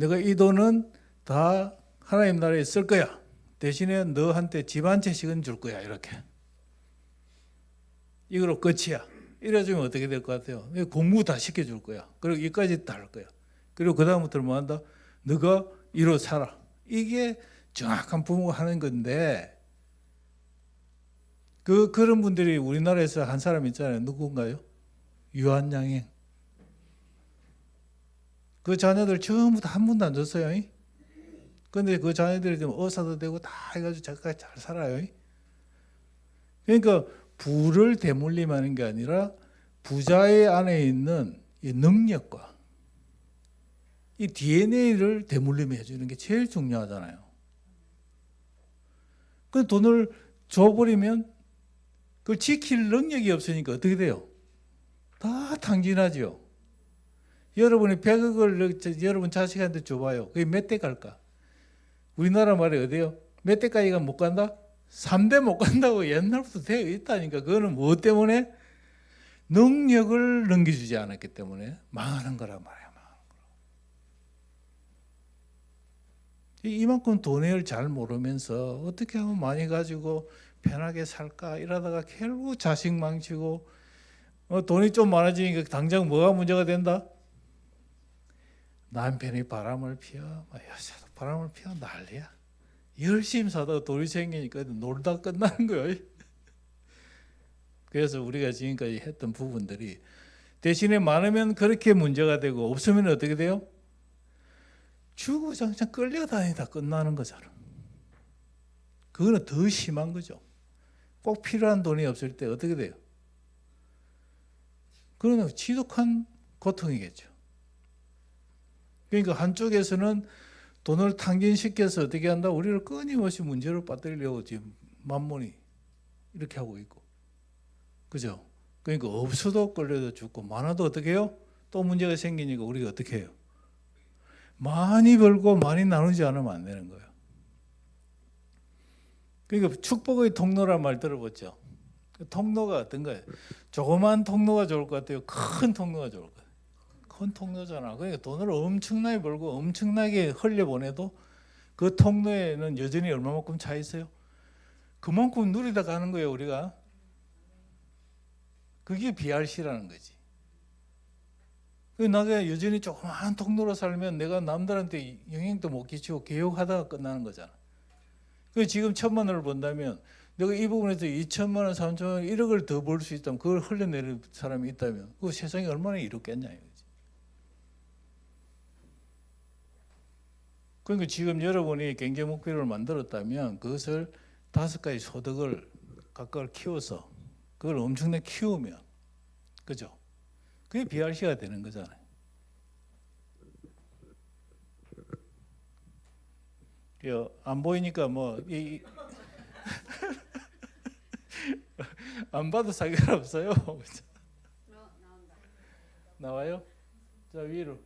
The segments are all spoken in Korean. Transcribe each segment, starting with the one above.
내가 이 돈은 다 하나님 나라에 쓸 거야. 대신에 너한테 집 한 채씩은 줄 거야. 이렇게. 이거로 끝이야. 이래주면 어떻게 될 것 같아요? 공부 다 시켜줄 거야. 그리고 이까지 다 할 거야. 그리고 그 다음부터는 뭐 한다? 너가 이로 살아. 이게 정확한 부모가 하는 건데, 그런 분들이 우리나라에서 한 사람 있잖아요. 누군가요? 유한양행. 그 자녀들 전부 다 한 분도 안 줬어요. 근데 그 자녀들이 좀 의사도 되고 다 해가지고 자기가 잘 살아요. 그러니까 부를 대물림하는 게 아니라 부자의 안에 있는 이 능력과 이 DNA를 대물림해 주는 게 제일 중요하잖아요. 그 돈을 줘버리면 그걸 지킬 능력이 없으니까 어떻게 돼요? 다 탕진하죠. 여러분이 100억을 여러분 자식한테 줘봐요. 그게 몇 대 갈까? 우리나라 말이 어디요? 몇 대까지가 못 간다? 3대 못 간다고 옛날부터 되어 있다니까. 그거는 무엇 때문에? 능력을 넘겨주지 않았기 때문에 망하는 거란 말이야. 이만큼 돈을 잘 모르면서 어떻게 하면 많이 가지고 편하게 살까 이러다가 결국 자식 망치고 돈이 좀 많아지니까 당장 뭐가 문제가 된다? 남편이 바람을 피워, 여자도 바람을 피워 난리야. 열심히 사다가 돈이 생기니까 놀다 끝나는 거예요. 그래서 우리가 지금까지 했던 부분들이 대신에 많으면 그렇게 문제가 되고 없으면 어떻게 돼요? 주구장창 끌려다니다 끝나는 거잖아. 그거는 더 심한 거죠. 꼭 필요한 돈이 없을 때 어떻게 돼요? 그거는 지독한 고통이겠죠. 그러니까 한쪽에서는 돈을 탕진시켜서 어떻게 한다? 우리를 끊임없이 문제로 빠뜨리려고 지금 만몬이 이렇게 하고 있고. 그죠? 그러니까 없어도 끌려다 죽고 많아도 어떻게 해요? 또 문제가 생기니까 우리가 어떻게 해요? 많이 벌고 많이 나누지 않으면 안 되는 거예요. 그러니까 축복의 통로란 말 들어봤죠? 통로가 어떤가요? 조그만 통로가 좋을 것 같아요? 큰 통로가 좋을 것 같아요? 큰 통로잖아. 그러니까 돈을 엄청나게 벌고 엄청나게 흘려보내도 그 통로에는 여전히 얼마만큼 차 있어요? 그만큼 누리다 가는 거예요, 우리가. 그게 BRC라는 거지. 나가 여전히 조그만 통로로 살면 내가 남들한테 영향도 못 끼치고 개혁하다가 끝나는 거잖아. 지금 1,000만 원을 번다면 내가 이 부분에서 2천만 원, 3천만 원, 1억을 더 벌 수 있다면 그걸 흘려내는 사람이 있다면 그 세상이 얼마나 이롭겠냐 이거지. 그러니까 지금 여러분이 경제 목표를 만들었다면 그것을 5가지 소득을 각각 키워서 그걸 엄청나게 키우면, 그죠? 그게 BRC가 되는 거잖아요. 안 보이니까 안 봐도 상관없어요. 나와요? 자, 위로.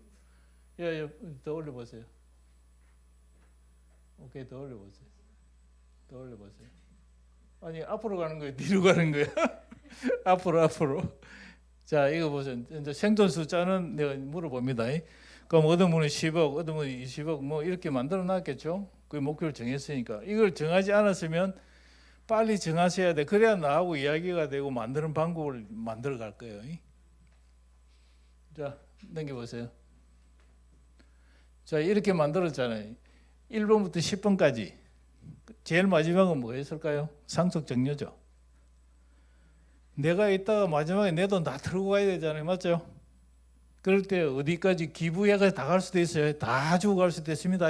더 올려보세요. 오케이, 더 올려보세요. 더 올려보세요. 아니, 앞으로 가는 거예요? 뒤로 가는 거예요? 앞으로. 자, 이거 보세요. 이제 생존 숫자는 내가 물어봅니다. 그럼 어떤 분은 10억, 어떤 분은 20억 이렇게 만들어 놨겠죠? 그 목표를 정했으니까. 이걸 정하지 않았으면 빨리 정하셔야 돼. 그래야 나하고 이야기가 되고 만드는 방법을 만들어 갈 거예요. 자, 넘겨보세요. 자, 이렇게 만들었잖아요. 1번부터 10번까지. 제일 마지막은 뭐였을까요? 상속 정려죠. 내가 이따가 마지막에 내 돈 다 털고 가야 되잖아요. 맞죠? 그럴 때 어디까지 기부해가 다 갈 수도 있어요. 다 주고 갈 수도 있습니다.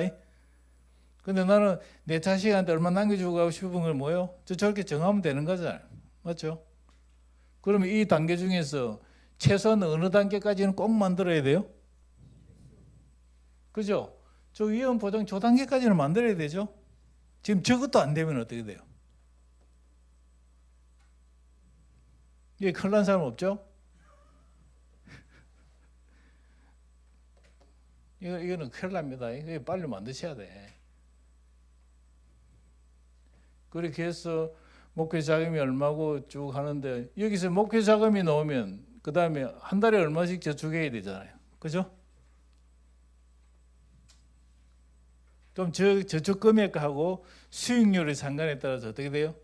근데 나는 내 자식한테 얼마 남겨주고 가고 싶은 걸 뭐예요? 저렇게 정하면 되는 거잖아요. 맞죠? 그러면 이 단계 중에서 최소한 어느 단계까지는 꼭 만들어야 돼요? 그죠? 저 위험 보장 저 단계까지는 만들어야 되죠? 지금 저것도 안 되면 어떻게 돼요? 이게 큰일 난 사람 없죠? 이거는 큰일 납니다. 이거 빨리 만드셔야 돼. 그렇게 해서 목표 자금이 얼마고 쭉 하는데 여기서 목표 자금이 나오면 그 다음에 한 달에 얼마씩 저축해야 되잖아요. 그죠? 그럼 저쪽 금액하고 수익률의 상관에 따라서 어떻게 돼요?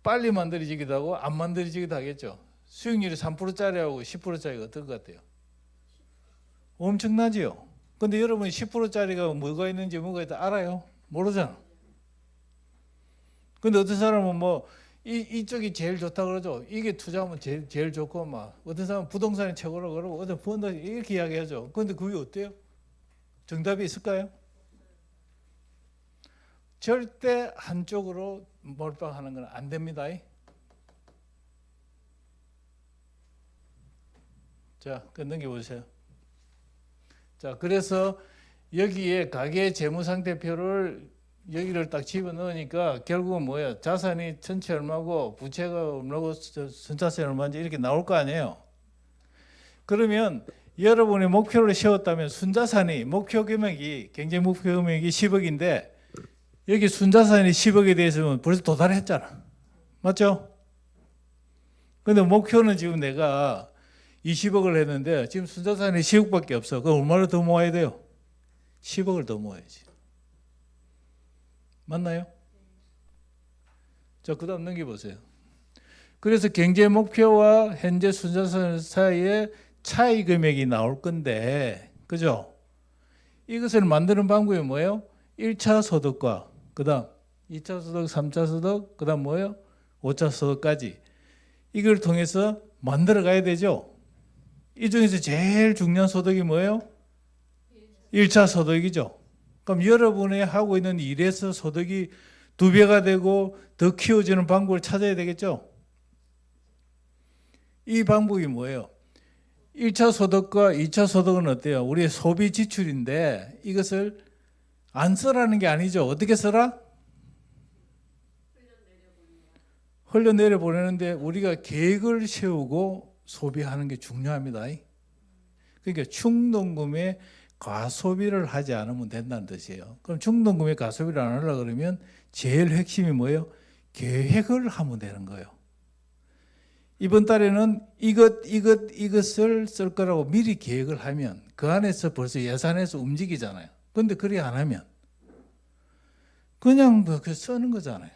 빨리 만들어지기도 하고 안 만들어지기도 하겠죠. 수익률이 3%짜리하고 10%짜리가 어떨 것 같아요? 엄청나지요. 근데 여러분이 10%짜리가 뭐가 있는지 뭐가 있다 알아요? 모르잖아. 근데 어떤 사람은 뭐 이쪽이 제일 좋다 그러죠. 이게 투자하면 제일 좋고 막 어떤 사람은 부동산이 최고라 그러고 어떤 펀드 이렇게 이야기하죠. 근데 그게 어때요? 정답이 있을까요? 절대 한쪽으로 몰빵하는 건 안 됩니다. 자, 넘겨보세요. 자, 그래서 여기에 가계 재무상태표를 여기를 딱 집어넣으니까 결국은 뭐예요? 자산이 전체 얼마고 부채가 얼마고 순자산이 얼마인지 이렇게 나올 거 아니에요. 그러면 여러분이 목표를 세웠다면 순자산이 목표 금액이 경제 목표 금액이 10억인데 여기 순자산이 10억에 대해서는 벌써 도달했잖아. 맞죠? 근데 목표는 지금 내가 20억을 했는데 지금 순자산이 10억밖에 없어. 그럼 얼마를 더 모아야 돼요? 10억을 더 모아야지. 맞나요? 자, 그 다음 넘겨보세요. 그래서 경제 목표와 현재 순자산 사이에 차이 금액이 나올 건데, 그죠? 이것을 만드는 방법이 뭐예요? 1차 소득과 그 다음 2차 소득, 3차 소득, 그 다음 뭐예요? 5차 소득까지 이걸 통해서 만들어 가야 되죠. 이 중에서 제일 중요한 소득이 뭐예요? 1차 소득이죠. 그럼 여러분이 하고 있는 일에서 소득이 2배가 되고 더 키워지는 방법을 찾아야 되겠죠. 이 방법이 뭐예요? 1차 소득과 2차 소득은 어때요? 우리의 소비 지출인데 이것을 안 쓰라는 게 아니죠. 어떻게 써라? 흘려내려 보내는데 우리가 계획을 세우고 소비하는 게 중요합니다. 그러니까 충동구매 과소비를 하지 않으면 된다는 뜻이에요. 그럼 충동구매 과소비를 안 하려고 그러면 제일 핵심이 뭐예요? 계획을 하면 되는 거예요. 이번 달에는 이것을 쓸 거라고 미리 계획을 하면 그 안에서 벌써 예산에서 움직이잖아요. 그런데 그리 안 하면 그냥 뭐 쓰는 거잖아요.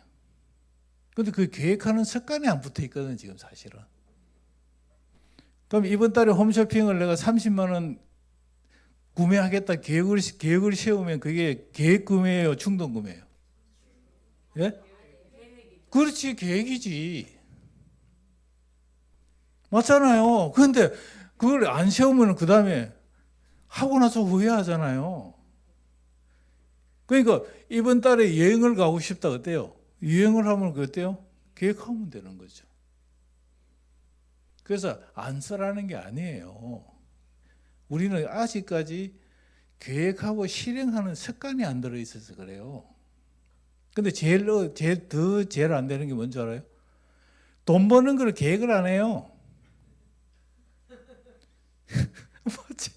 그런데 그 계획하는 습관이 안 붙어 있거든 지금 사실은. 그럼 이번 달에 홈쇼핑을 내가 30만 원 구매하겠다 계획을 세우면 그게 계획 구매예요, 충동 구매예요? 예? 그렇지, 계획이지. 맞잖아요. 그런데 그걸 안 세우면 그 다음에 하고 나서 후회하잖아요. 그러니까 이번 달에 여행을 가고 싶다 어때요? 여행을 하면 그 어때요? 계획하면 되는 거죠. 그래서 안 쓰라는 게 아니에요. 우리는 아직까지 계획하고 실행하는 습관이 안 들어있어서 그래요. 근데 제일 안 되는 게 뭔지 알아요? 돈 버는 걸 계획을 안 해요. 뭐지?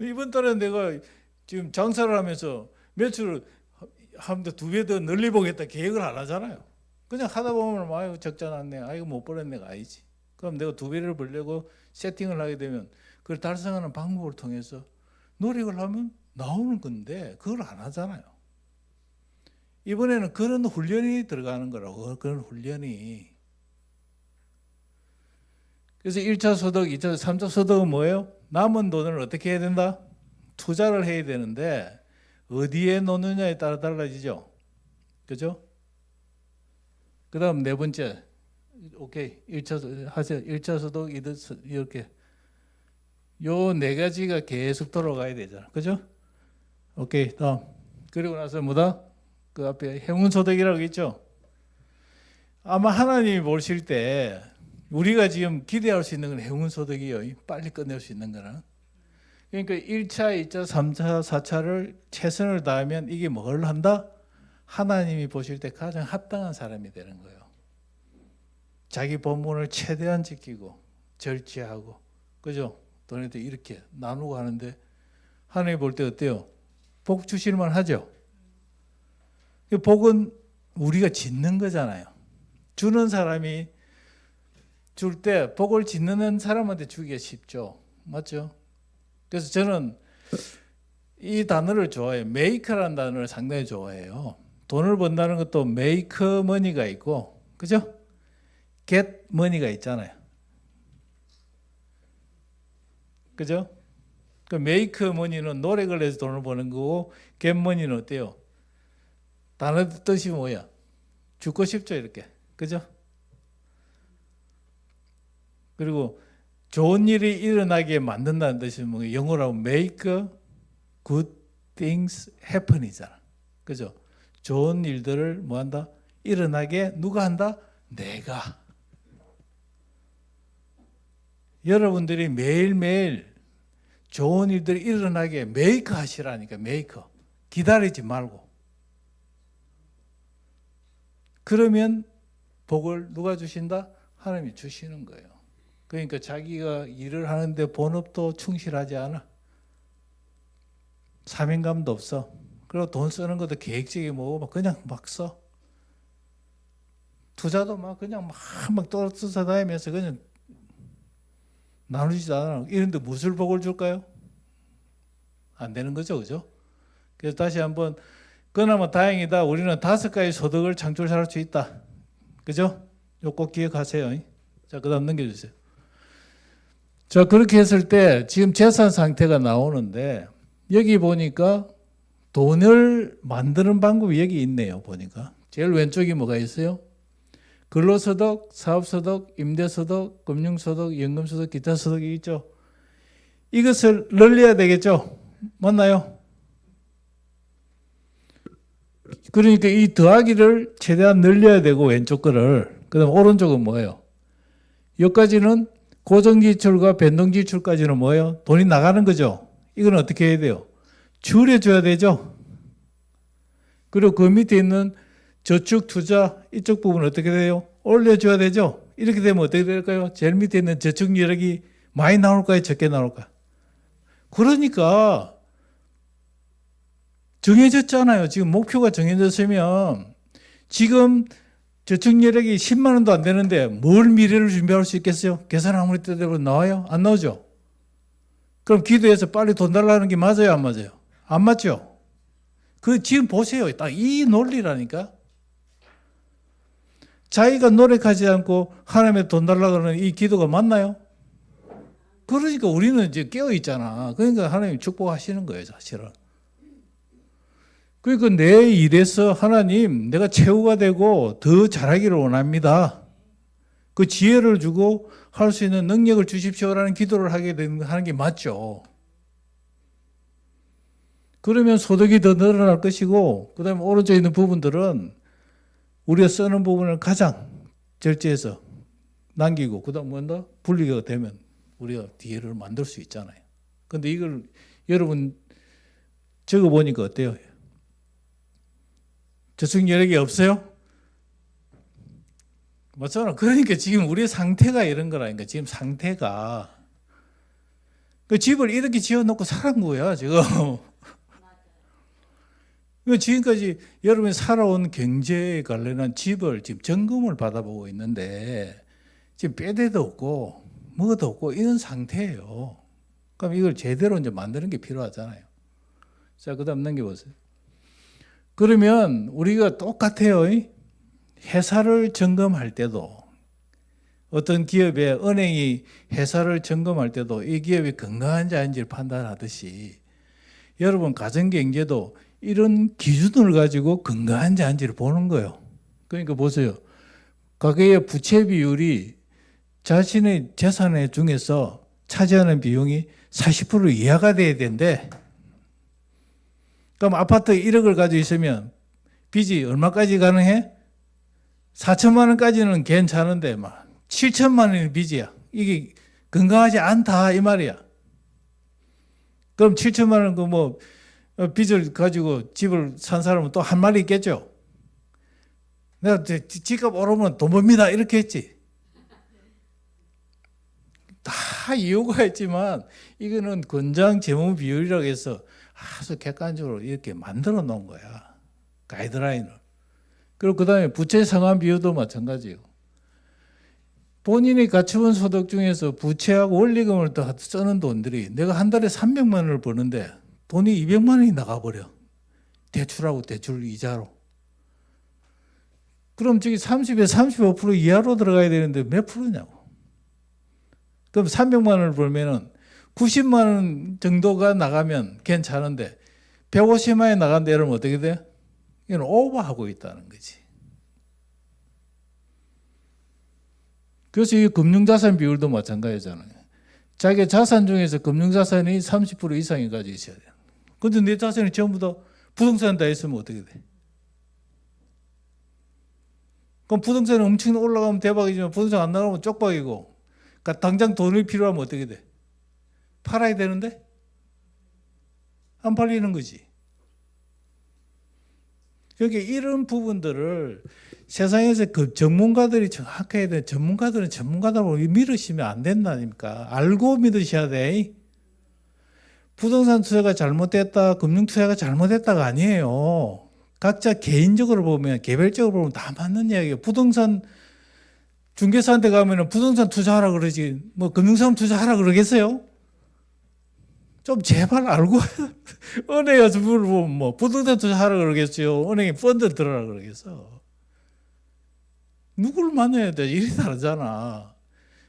이번 달에 내가 지금 장사를 하면서 매출을 하면서 2배 더 늘리 보겠다 계획을 안 하잖아요. 그냥 하다 보면 아이고 적자 났네, 아이고 못 벌었네가 아니지. 그럼 내가 2배를 벌려고 세팅을 하게 되면 그걸 달성하는 방법을 통해서 노력을 하면 나오는 건데 그걸 안 하잖아요. 이번에는 그런 훈련이 들어가는 거라고. 그런 훈련이. 그래서 1차 소득, 2차, 3차 소득은 뭐예요? 남은 돈을 어떻게 해야 된다? 투자를 해야 되는데 어디에 놓느냐에 따라 달라지죠. 그죠? 그 다음 네 번째. 오케이. 1차 하세요. 1차 소득, 이렇게. 요 네 가지가 계속 돌아가야 되잖아. 그죠? 오케이. 다음. 그리고 나서 뭐다? 그 앞에 행운소득이라고 있죠. 아마 하나님이 보실 때 우리가 지금 기대할 수 있는 건 행운소득이에요. 빨리 끝낼 수 있는 거는. 그러니까 1차, 2차, 3차, 4차를 최선을 다하면 이게 뭘 한다? 하나님이 보실 때 가장 합당한 사람이 되는 거예요. 자기 본분을 최대한 지키고 절제하고, 그죠? 돈에도 이렇게 나누고 하는데 하나님 볼 때 어때요? 복 주실만 하죠? 복은 우리가 짓는 거잖아요. 주는 사람이 줄 때 복을 짓는 사람한테 주기가 쉽죠. 맞죠? 그래서 저는 이 단어를 좋아해요. make라는 단어를 상당히 좋아해요. 돈을 번다는 것도 make money가 있고, 그죠? get money가 있잖아요. 그죠? 그 make money는 노력을 해서 돈을 버는 거고, get money는 어때요? 단어 뜻이 뭐야? 죽고 싶죠, 이렇게. 그죠? 그리고 좋은 일이 일어나게 만든다는 뜻이 뭐 영어로 make good things happen이잖아. 그죠? 좋은 일들을 뭐 한다? 일어나게 누가 한다? 내가. 여러분들이 매일매일 좋은 일들이 일어나게 메이커 하시라니까. 메이커. 기다리지 말고. 그러면 복을 누가 주신다? 하나님이 주시는 거예요. 그러니까 자기가 일을 하는데 본업도 충실하지 않아. 사명감도 없어. 그리고 돈 쓰는 것도 계획적이 뭐고 그냥 막 써. 투자도 막 그냥 막 떨어져서 다니면서 그냥 나누지도 않아. 이런데 무슨 복을 줄까요? 안 되는 거죠, 그죠? 그래서 다시 한번 그나마 다행이다. 우리는 5가지 소득을 창출할 수 있다. 그죠? 이거 꼭 기억하세요. 자, 그다음 넘겨주세요. 자, 그렇게 했을 때 지금 재산 상태가 나오는데 여기 보니까 돈을 만드는 방법이 여기 있네요. 보니까 제일 왼쪽이 뭐가 있어요? 근로소득, 사업소득, 임대소득, 금융소득, 연금소득, 기타소득이 있죠. 이것을 늘려야 되겠죠. 맞나요? 그러니까 이 더하기를 최대한 늘려야 되고 왼쪽 거를. 그 다음 오른쪽은 뭐예요? 여기까지는 고정지출과 변동지출까지는 뭐예요? 돈이 나가는 거죠. 이건 어떻게 해야 돼요? 줄여줘야 되죠. 그리고 그 밑에 있는 저축, 투자 이쪽 부분은 어떻게 돼요? 올려줘야 되죠. 이렇게 되면 어떻게 될까요? 제일 밑에 있는 저축 여력이 많이 나올까요? 적게 나올까요? 그러니까 정해졌잖아요. 지금 목표가 정해졌으면 지금 저축 여력이 10만 원도 안 되는데 뭘 미래를 준비할 수 있겠어요? 계산 아무리 때려도 나와요? 안 나오죠? 그럼 기도해서 빨리 돈 달라는 게 맞아요? 안 맞아요? 안 맞죠? 그 지금 보세요. 딱 이 논리라니까. 자기가 노력하지 않고 하나님의 돈 달라고 하는 이 기도가 맞나요? 그러니까 우리는 이제 깨어 있잖아. 그러니까 하나님 축복하시는 거예요, 사실은. 그러니까 내 일에서 하나님, 내가 최후가 되고 더 잘하기를 원합니다. 그 지혜를 주고 할 수 있는 능력을 주십시오라는 기도를 하는 게 맞죠. 그러면 소득이 더 늘어날 것이고, 그 다음에 오른쪽에 있는 부분들은 우리가 쓰는 부분을 가장 절제해서 남기고, 그 다음 뭔가 분리가 되면 우리가 기회를 만들 수 있잖아요. 근데 이걸 여러분 적어 보니까 어때요? 저축 여력이 없어요? 맞잖아. 그러니까 지금 우리의 상태가 이런 거라니까. 지금 상태가 그 집을 이렇게 지어놓고 살은 거야 지금. 지금까지 여러분이 살아온 경제에 관련한 집을 지금 점검을 받아보고 있는데 지금 뼈대도 없고 뭐도 없고 이런 상태예요. 그럼 이걸 제대로 이제 만드는 게 필요하잖아요. 자, 그다음 넘겨보세요. 그러면 우리가 똑같아요. 회사를 점검할 때도 어떤 기업의 은행이 회사를 점검할 때도 이 기업이 건강한지 아닌지를 판단하듯이 여러분 가정경제도 이런 기준을 가지고 건강한지 아닌지를 보는 거예요. 그러니까 보세요. 가계의 부채 비율이 자신의 재산 중에서 차지하는 비용이 40% 이하가 돼야 되는데, 그럼 아파트 1억을 가지고 있으면 빚이 얼마까지 가능해? 4천만 원까지는 괜찮은데 막 7천만 원이 빚이야. 이게 건강하지 않다 이 말이야. 그럼 7천만 원 그 뭐 빚을 가지고 집을 산 사람은 또 한 말이 있겠죠. 내가 집값 오르면 돈 법니다 이렇게 했지. 다 이유가 있지만 이거는 권장 재무 비율이라고 해서 아주 객관적으로 이렇게 만들어 놓은 거야. 가이드라인을. 그리고 그 다음에 부채 상환 비율도 마찬가지예요. 본인이 가처분 소득 중에서 부채하고 원리금을 더 쓰는 돈들이 내가 한 달에 300만 원을 버는데 돈이 200만 원이 나가버려. 대출하고 대출 이자로. 그럼 저기 30에서 35% 이하로 들어가야 되는데 몇 프로냐고. 그럼 300만 원을 벌면은 90만 원 정도가 나가면 괜찮은데 150만 원이 나간다 이러면 어떻게 돼? 이건 오버하고 있다는 거지. 그래서 이 금융자산 비율도 마찬가지잖아요. 자기 자산 중에서 금융자산이 30% 이상이 가지고 있어야 돼. 근데 내 자산이 전부 다 부동산 다 있으면 어떻게 돼? 그럼 부동산이 엄청 올라가면 대박이지만 부동산 안 나가면 쪽박이고, 그러니까 당장 돈이 필요하면 어떻게 돼? 팔아야 되는데 안 팔리는 거지. 그러니까 이런 부분들을 세상에서 그 전문가들이 정확해야 돼. 전문가들은 전문가다고 믿으시면 안 된다니까. 알고 믿으셔야 돼. 부동산 투자가 잘못됐다, 금융 투자가 잘못됐다가 아니에요. 각자 개인적으로 보면, 개별적으로 보면 다 맞는 이야기예요. 부동산 중개사한테 가면은 부동산 투자하라 그러지, 뭐 금융사업 투자하라 그러겠어요? 좀 제발 알고 은행에 가서 물어보면 뭐 부동산 투자하라 그러겠어요? 은행에 펀드 들어라 그러겠어? 누구를 만나야 돼? 일이 다르잖아.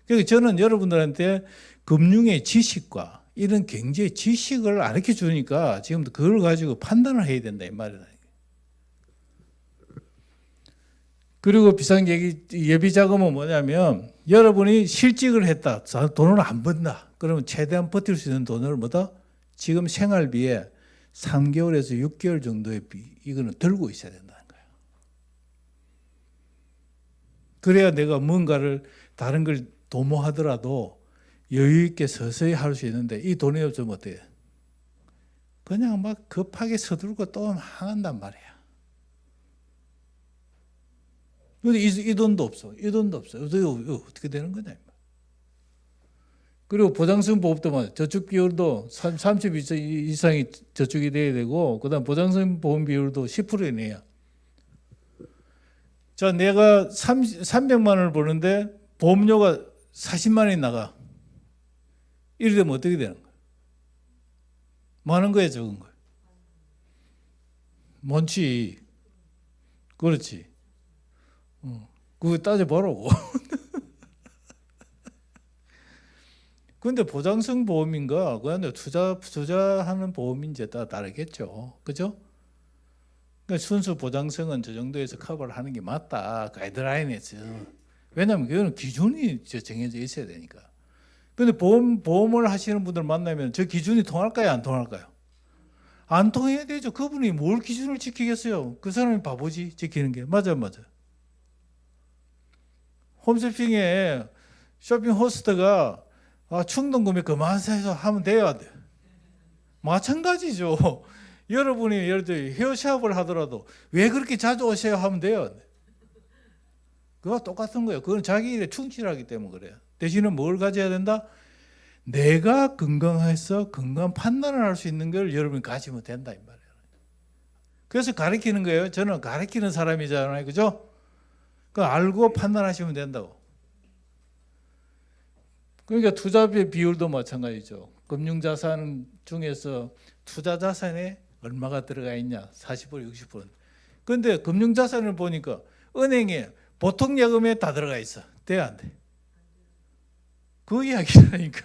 그러니까 저는 여러분들한테 금융의 지식과 이런 경제 지식을 가르쳐 주니까 지금도 그걸 가지고 판단을 해야 된다 이 말이다. 그리고 비상예비 자금은 뭐냐면 여러분이 실직을 했다, 돈을 안 번다. 그러면 최대한 버틸 수 있는 돈을 뭐다? 지금 생활비에 3개월에서 6개월 정도의 이거는 들고 있어야 된다는 거예요. 그래야 내가 뭔가를 다른 걸 도모하더라도 여유 있게 서서히 할 수 있는데 이 돈이 없으면 어때요? 그냥 막 급하게 서둘고 또 망한단 말이야. 근데 이 돈도 없어. 이 돈도 없어. 어떻게 되는 거냐. 그리고 보장성 보험도 맞아요. 저축 비율도 30 이상이 저축이 돼야 되고, 그 다음 보장성 보험 비율도 10% 이내야. 자, 내가 300만 원을 버는데 보험료가 40만 원이 나가. 이래 되면 어떻게 되는 거야? 많은 거야, 적은 거야? 많지. 그렇지. 그거 따져보라고. 근데 보장성 보험인가, 그냥 투자하는 보험인지에 따라 다르겠죠. 그죠? 그러니까 순수 보장성은 저 정도에서 커버를 하는 게 맞다. 가이드라인에서. 왜냐하면 그거는 기준이 정해져 있어야 되니까. 근데 보험을 하시는 분들 만나면 저 기준이 통할까요? 안 통할까요? 안 통해야 되죠. 그분이 뭘 기준을 지키겠어요? 그 사람이 바보지, 지키는 게. 맞아. 홈쇼핑에 쇼핑 호스트가 충동구매 그만해서 하면 돼야 돼. 마찬가지죠. 여러분이 예를 들어 헤어샵을 하더라도 왜 그렇게 자주 오세요 하면 돼요. 그거 똑같은 거예요. 그건 자기 일에 충실하기 때문에 그래요. 대신에 뭘 가져야 된다? 내가 건강해서 건강 판단을 할 수 있는 걸 여러분이 가지면 된다 이 말이에요. 그래서 가르치는 거예요. 저는 가르치는 사람이잖아요. 그죠? 그 알고 판단하시면 된다고. 그러니까 투자비 비율도 마찬가지죠. 금융자산 중에서 투자자산에 얼마가 들어가 있냐? 40%, 60%. 그런데 금융자산을 보니까 은행에 보통 예금에 다 들어가 있어. 돼, 안 돼? 그 이야기라니까.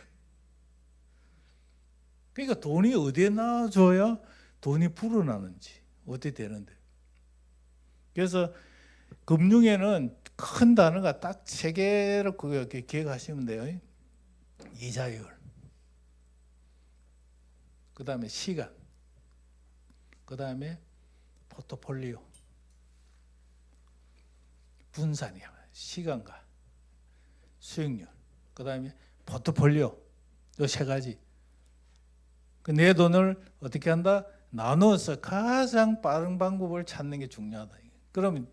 그러니까 돈이 어디에 나와줘야 돈이 불어나는지 어떻게 되는데. 그래서 금융에는 큰 단어가 딱 3개로 그렇게 기억하시면 돼요. 이자율, 그 다음에 시간, 그 다음에 포트폴리오. 분산이야. 시간과 수익률, 그 다음에 포트폴리오. 이 3가지. 내 돈을 어떻게 한다? 나눠서 가장 빠른 방법을 찾는 게 중요하다. 그러면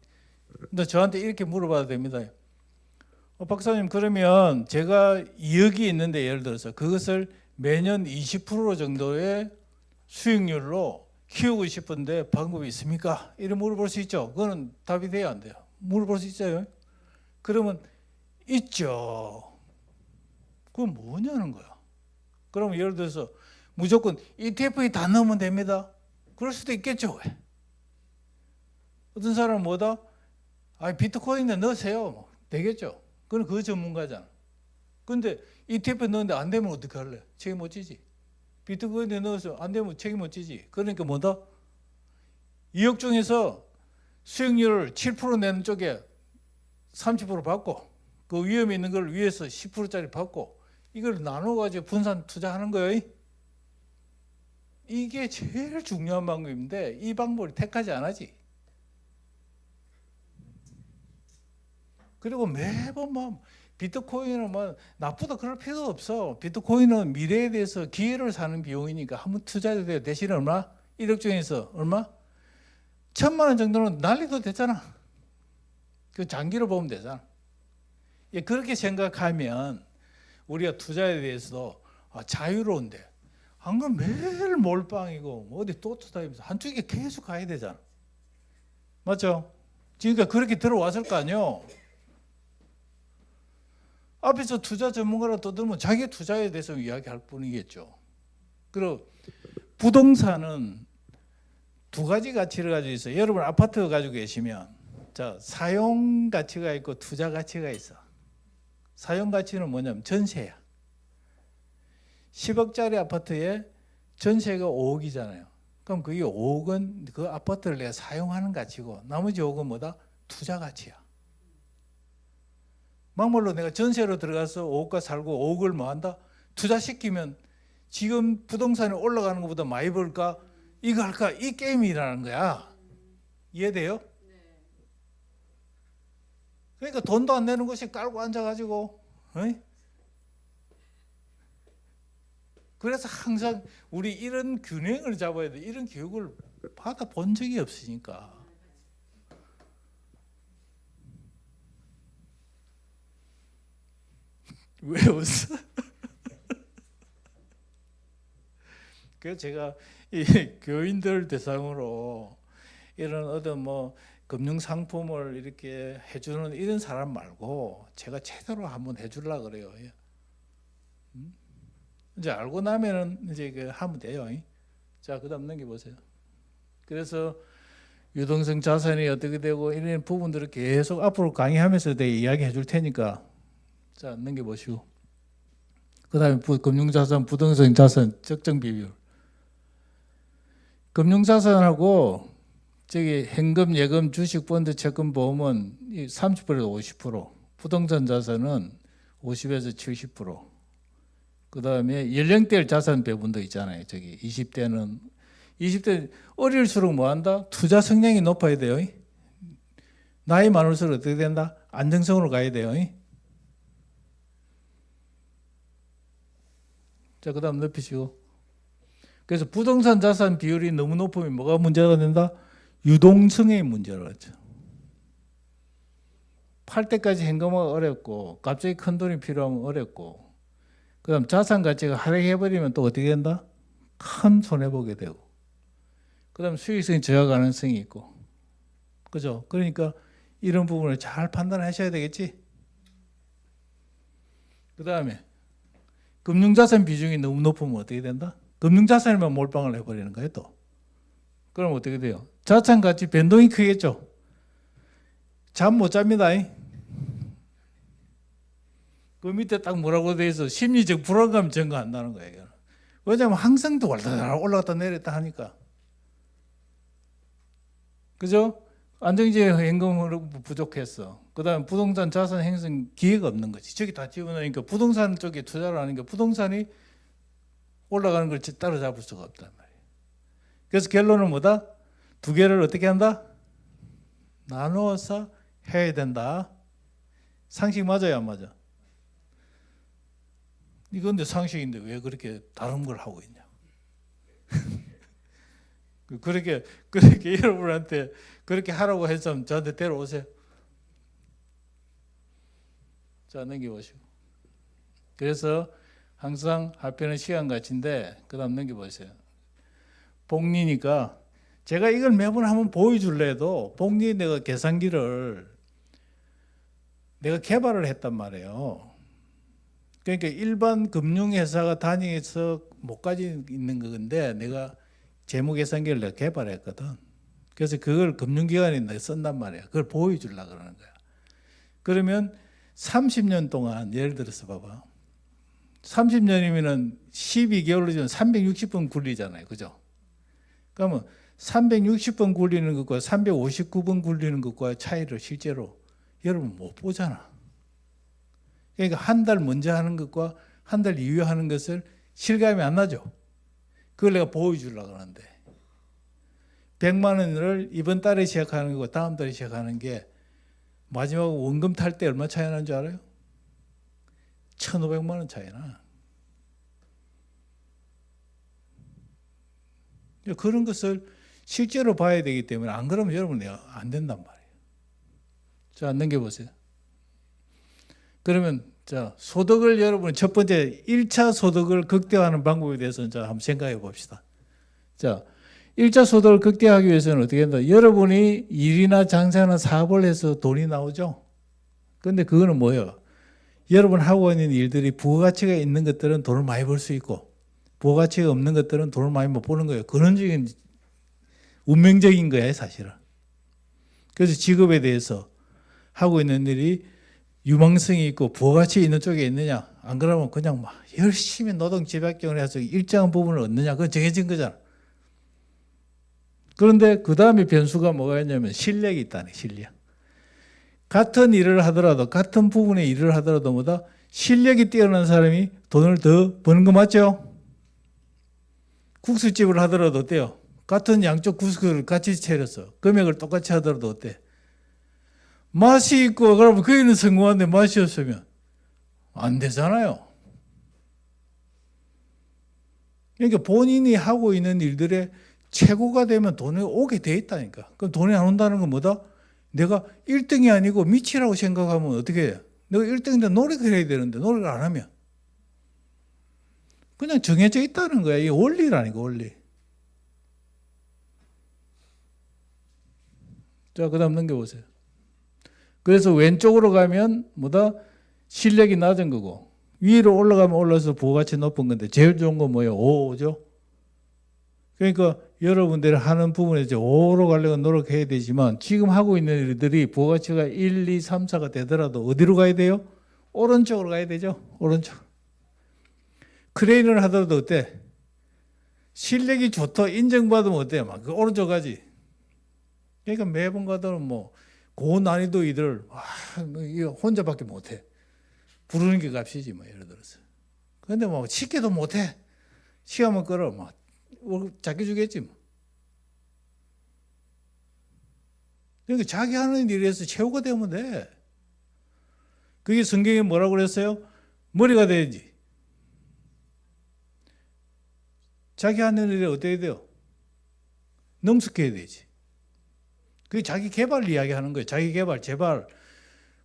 저한테 이렇게 물어봐도 됩니다. 박사님, 그러면 제가 2억이 있는데 예를 들어서 그것을 매년 20% 정도의 수익률로 키우고 싶은데 방법이 있습니까? 이렇게 물어볼 수 있죠. 그거는 답이 돼야 안 돼요. 물어볼 수 있어요. 그러면 있죠. 그건 뭐냐는 거야. 그러면 예를 들어서 무조건 ETF에 다 넣으면 됩니다. 그럴 수도 있겠죠. 왜? 어떤 사람은 뭐다? 비트코인에 넣으세요. 되겠죠. 그건 그 전문가잖아. 근데 ETF에 넣었는데 안 되면 어떻게 할래? 책임 못 지지. 비트코인에 넣어서 안 되면 책임 못 지지. 그러니까 뭐다? 2억 중에서 수익률을 7% 내는 쪽에 30% 받고 그 위험이 있는 걸 위에서 10%짜리 받고 이걸 나눠가지고 분산 투자하는 거예요. 이게 제일 중요한 방법인데 이 방법을 택하지 않았지. 그리고 매번 뭐 비트코인은 뭐 나쁘다 그럴 필요 없어. 비트코인은 미래에 대해서 기회를 사는 비용이니까 한번 투자해도 돼요. 대신 얼마? 1억 중에서 얼마? 1,000만 원 정도는 날리도 되잖아. 그 장기로 보면 되잖아. 예, 그렇게 생각하면 우리가 투자에 대해서도 자유로운데 안 그러면 매일 몰빵이고 어디 또 투자하면서 한쪽에 계속 가야 되잖아. 맞죠? 그러니까 그렇게 들어왔을 거 아니에요. 앞에서 투자 전문가라 떠들면 자기 투자에 대해서 이야기할 뿐이겠죠. 그리고 부동산은 두 가지 가치를 가지고 있어요. 여러분 아파트 가지고 계시면 자, 사용 가치가 있고 투자 가치가 있어. 사용 가치는 뭐냐면 전세야. 10억짜리 아파트에 전세가 5억이잖아요. 그럼 그게 5억은 그 아파트를 내가 사용하는 가치고 나머지 5억은 뭐다? 투자 가치야. 막말로 내가 전세로 들어가서 5억과 살고 5억을 뭐 한다? 투자시키면 지금 부동산이 올라가는 것보다 많이 벌까? 이거 할까? 이 게임이라는 거야. 이해돼요? 그러니까 돈도 안 내는 곳이 깔고 앉아가지고 그래서 항상 우리 이런 균형을 잡아야 돼. 이런 교육을 받아본 적이 없으니까. 왜 웃어? 그래서 제가 이 교인들 대상으로 이런 어떤 뭐 금융 상품을 이렇게 해주는 이런 사람 말고 제가 제대로 한번 해주려고 그래요. 이제 알고 나면은 이제 그 하면 돼요. 자, 그다음 넘겨보세요. 그래서 유동성 자산이 어떻게 되고 이런 부분들을 계속 앞으로 강의하면서 내가 이야기해 줄 테니까 자, 넘겨보시고. 그다음에 금융자산, 부동산 자산 적정 비율. 금융자산하고 저기 현금, 예금, 주식, 펀드, 채권, 보험은 30%에서 50%, 부동산 자산은 50에서 70%. 그다음에 연령대별 자산 배분도 있잖아요. 저기 20대 어릴수록 뭐 한다? 투자 성향이 높아야 돼요. 나이 많을수록 어떻게 된다? 안정성으로 가야 돼요. 자, 그다음 높이시고. 그래서 부동산 자산 비율이 너무 높으면 뭐가 문제가 된다? 유동성의 문제를 하죠. 팔 때까지 현금화가 어렵고 갑자기 큰 돈이 필요하면 어렵고 그다음 자산 가치가 하락해버리면 또 어떻게 된다? 큰 손해보게 되고 그다음 수익성이 저하 가능성이 있고 그죠? 그러니까 이런 부분을 잘 판단하셔야 되겠지. 그다음에 금융자산 비중이 너무 높으면 어떻게 된다? 금융자산에만 몰빵을 해버리는 거예요 또. 그럼 어떻게 돼요? 자산 가치 변동이 크겠죠. 잠 못 잡니다. 그 밑에 딱 뭐라고 돼 있어? 심리적 불안감 증가한다는 거예요. 왜냐하면 항상 또 올라갔다 내렸다 하니까. 그죠? 안정지에 현금 부족했어. 그 다음에 부동산 자산 형성 기회가 없는 거지. 저기 다 집어넣으니까 부동산 쪽에 투자를 하니까 부동산이 올라가는 걸 따라잡을 수가 없단 말이에요. 그래서 결론은 뭐다? 두 개를 어떻게 한다? 나누어서 해야 된다. 상식 맞아요, 안 맞아? 이건데 상식인데 왜 그렇게 다른 걸 하고 있냐? 그렇게 여러분한테 그렇게 하라고 했으면 저한테 데려오세요. 자, 넘겨보시고. 그래서 항상 합표는 시간 가치인데 그 다음 넘겨보세요. 복리니까 제가 이걸 매번 한번 보여줄래도 복리 내가 계산기를 내가 개발을 했단 말이에요. 그러니까 일반 금융회사가 다니면서 못 가지고 있는 건데 내가 재무계산기를 내가 개발했거든. 그래서 그걸 금융기관에 내가 쓴단 말이야. 그걸 보여주려고 그러는 거야. 그러면 30년 동안 예를 들어서 봐봐. 30년이면은 12개월로 좀 360번 굴리잖아요. 그죠? 그러면 360번 굴리는 것과 359번 굴리는 것과 차이를 실제로 여러분 못 보잖아. 그러니까 한 달 먼저 하는 것과 한 달 이후에 하는 것을 실감이 안 나죠. 그걸 내가 보여주려고 하는데 100만 원을 이번 달에 시작하는 거고 다음 달에 시작하는 게 마지막 원금 탈 때 얼마 차이 나는 줄 알아요? 1,500만 원 차이 나. 그런 것을 실제로 봐야 되기 때문에 안 그러면 여러분 안 된단 말이에요. 자, 넘겨보세요. 그러면 자, 소득을 여러분 첫 번째 1차 소득을 극대화하는 방법에 대해서 자, 한번 생각해 봅시다. 자, 1차 소득을 극대화하기 위해서는 어떻게 한다? 여러분이 일이나 장사나 사업을 해서 돈이 나오죠. 근데 그거는 뭐예요? 여러분 하고 있는 일들이 부가가치가 있는 것들은 돈을 많이 벌 수 있고 부가가치가 없는 것들은 돈을 많이 못 버는 거예요. 근원적인 운명적인 거예요, 사실은. 그래서 직업에 대해서 하고 있는 일이 유망성이 있고 부가가치 있는 쪽에 있느냐, 안 그러면 그냥 막 열심히 노동 집약경을 해서 일정한 부분을 얻느냐, 그건 정해진 거잖아. 그런데 그 다음에 변수가 뭐가 있냐면 실력이 있다네, 실력. 같은 일을 하더라도, 같은 부분의 일을 하더라도 뭐다? 실력이 뛰어난 사람이 돈을 더 버는 거 맞죠? 국수집을 하더라도 어때요? 같은 양쪽 국수를 같이 차렸어. 금액을 똑같이 하더라도 어때? 맛이 있고 그러면 거기는 성공한데 맛이 없으면 안 되잖아요. 그러니까 본인이 하고 있는 일들의 최고가 되면 돈이 오게 돼 있다니까. 그럼 돈이 안 온다는 건 뭐다? 내가 1등이 아니고 밑이라고 생각하면 어떻게 해요? 내가 1등인데 노력을 해야 되는데 노력을 안 하면 그냥 정해져 있다는 거야. 이게 원리라니까, 원리. 자, 그 다음 넘겨보세요. 그래서 왼쪽으로 가면 뭐다? 실력이 낮은 거고 위로 올라가면 올라서 부가가치 높은 건데 제일 좋은 건 뭐예요? 5죠. 그러니까 여러분들이 하는 부분에 이제 5로 가려고 노력해야 되지만 지금 하고 있는 일들이 부가가치가 1, 2, 3, 4가 되더라도 어디로 가야 돼요? 오른쪽으로 가야 되죠. 오른쪽. 크레인을 하더라도 어때? 실력이 좋다 인정받으면 어때요? 막 그 오른쪽 가지. 그러니까 매번 가더라도 뭐 고난이도 일을 이거 혼자밖에 못해. 부르는 게 값이지 뭐 예를 들어서. 그런데 뭐 쉽게도 못해. 시험을 끌어 뭐 자기 주겠지 뭐. 그러니까 자기 하는 일에서 최고가 되면 돼. 그게 성경에 뭐라고 그랬어요? 머리가 돼야지. 자기 하는 일에 어떻게 돼요? 능숙해야 되지. 그게 자기 개발 이야기 하는 거예요. 자기 개발, 제발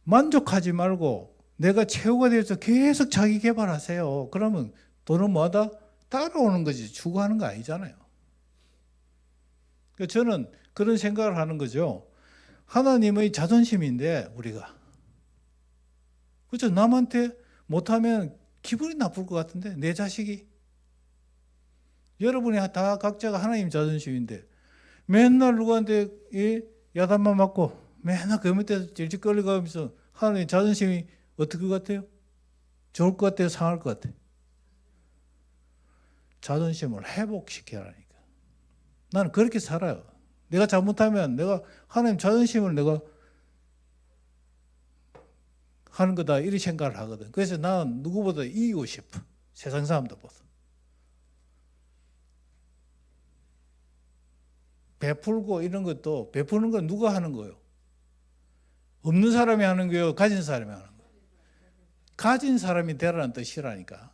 만족하지 말고 내가 최고가 되어서 계속 자기 개발하세요. 그러면 돈은 뭐하다? 따라오는 거지. 추구하는 거 아니잖아요. 그러니까 저는 그런 생각을 하는 거죠. 하나님의 자존심인데 우리가. 그렇죠. 남한테 못하면 기분이 나쁠 것 같은데 내 자식이. 여러분이 다 각자가 하나님 자존심인데 맨날 누구한테 야단만 맞고 맨날 그 밑에서 질질 끌려가면서 하나님 자존심이 어떨 것 같아요? 좋을 것 같아요? 상할 것 같아요? 자존심을 회복시켜라니까. 나는 그렇게 살아요. 내가 잘못하면 내가 하나님 자존심을 내가 하는 거다 이렇게 생각을 하거든. 그래서 나는 누구보다 이기고 싶어. 세상 사람들보다. 베풀고 이런 것도 베푸는 건 누가 하는 거예요? 없는 사람이 하는 거예요? 가진 사람이 하는 거예요? 가진 사람이 되라는 뜻이라니까.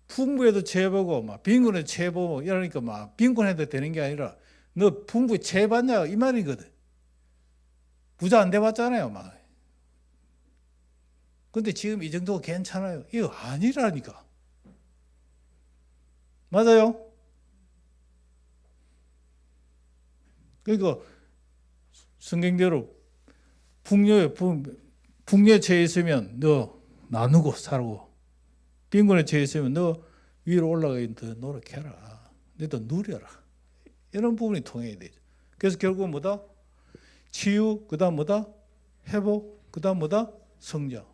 풍부해도 채보고 막 빈곤해도 채보고 이러니까 막 빈곤해도 되는 게 아니라 너 풍부에 채봤냐 이 말이거든. 부자 안 돼봤잖아요 막. 근데 지금 이 정도가 괜찮아요. 이거 아니라니까. 맞아요? 그러니까 성경대로 풍요에 처해 있으면 너 나누고 살고, 빈곤에 처해 있으면 너 위로 올라가 더 노력해라. 너도 누려라. 이런 부분이 통해야 되죠. 그래서 결국은 뭐다? 치유, 그 다음 뭐다? 회복, 그 다음 뭐다? 성장.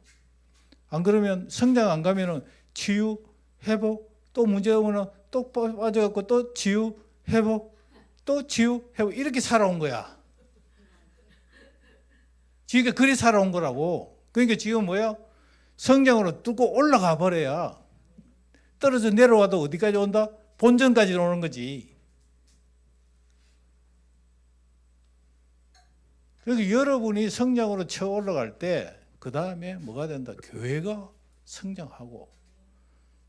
안 그러면 성장 안 가면은 치유, 회복, 또 문제가 오면 또 빠져갖고 또 치유, 회복, 또 치유, 회복 이렇게 살아온 거야. 지금 그리 살아온 거라고. 그러니까 지금 뭐야? 성장으로 뚫고 올라가 버려야 떨어져 내려와도 어디까지 온다? 본전까지 오는 거지. 그러니까 여러분이 성장으로 쳐 올라갈 때 그 다음에 뭐가 된다? 교회가 성장하고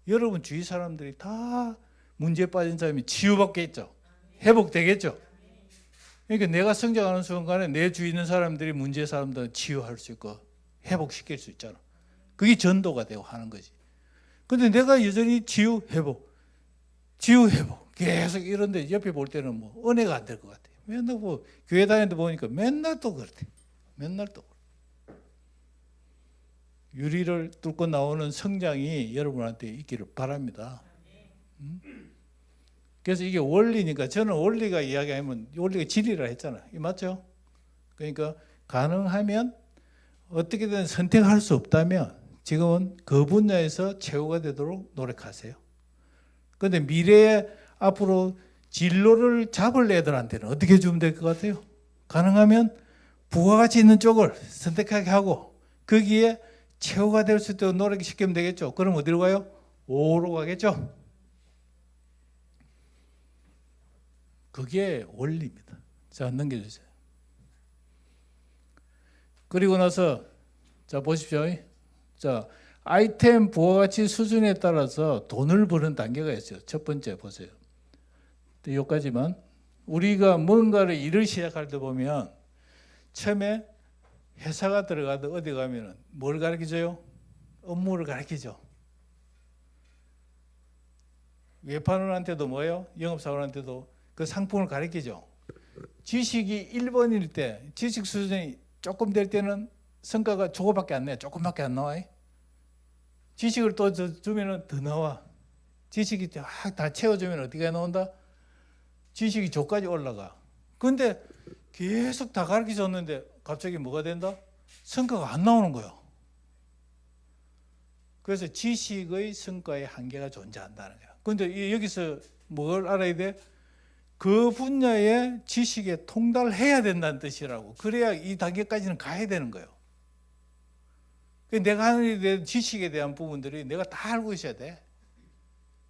여러분 주위 사람들이 다 문제에 빠진 사람이 치유받겠죠. 회복되겠죠. 그러니까 내가 성장하는 순간에 내 주위에 있는 사람들이 문제의 사람들은 치유할 수 있고 회복시킬 수 있잖아. 그게 전도가 되고 하는 거지. 근데 내가 여전히 치유 회복 계속 이런데 옆에 볼 때는 뭐 은혜가 안 될 것 같아. 맨날 뭐 교회 다니는데 보니까 맨날 또 그렇대. 맨날 또 유리를 뚫고 나오는 성장이 여러분한테 있기를 바랍니다. 그래서 이게 원리니까 저는 원리가 이야기하면 원리가 진리라 했잖아요. 맞죠? 그러니까 가능하면 어떻게든 선택할 수 없다면 지금은 그 분야에서 최고가 되도록 노력하세요. 그런데 미래에 앞으로 진로를 잡을 애들한테는 어떻게 해주면 될 것 같아요? 가능하면 부가가치 있는 쪽을 선택하게 하고 거기에 최고가 될 수 있도록 노력시키면 되겠죠. 그럼 어디로 가요? 5로 가겠죠. 그게 원리입니다. 자, 넘겨주세요. 그리고 나서 자 보십시오. 자, 아이템 부가가치 수준에 따라서 돈을 버는 단계가 있어요. 첫 번째 보세요. 여기까지만. 우리가 뭔가를 일을 시작할 때 보면 처음에 회사가 들어가도 어디 가면은 뭘 가르쳐줘요? 업무를 가르치죠. 외판원한테도 뭐예요? 영업사원한테도 그 상품을 가르치죠. 지식이 1번일 때, 지식 수준이 조금 될 때는 성과가 저거밖에 안 나요. 조금밖에 안 나와요. 지식을 또 주면은 더 나와. 지식이 다 채워주면 어디가 나온다? 지식이 저까지 올라가. 근데 계속 다 가르쳐줬는데 갑자기 뭐가 된다? 성과가 안 나오는 거예요. 그래서 지식의 성과의 한계가 존재한다는 거예요. 그런데 여기서 뭘 알아야 돼? 그 분야의 지식에 통달해야 된다는 뜻이라고. 그래야 이 단계까지는 가야 되는 거예요. 내가 하는 일에 대한 지식에 대한 부분들이 내가 다 알고 있어야 돼.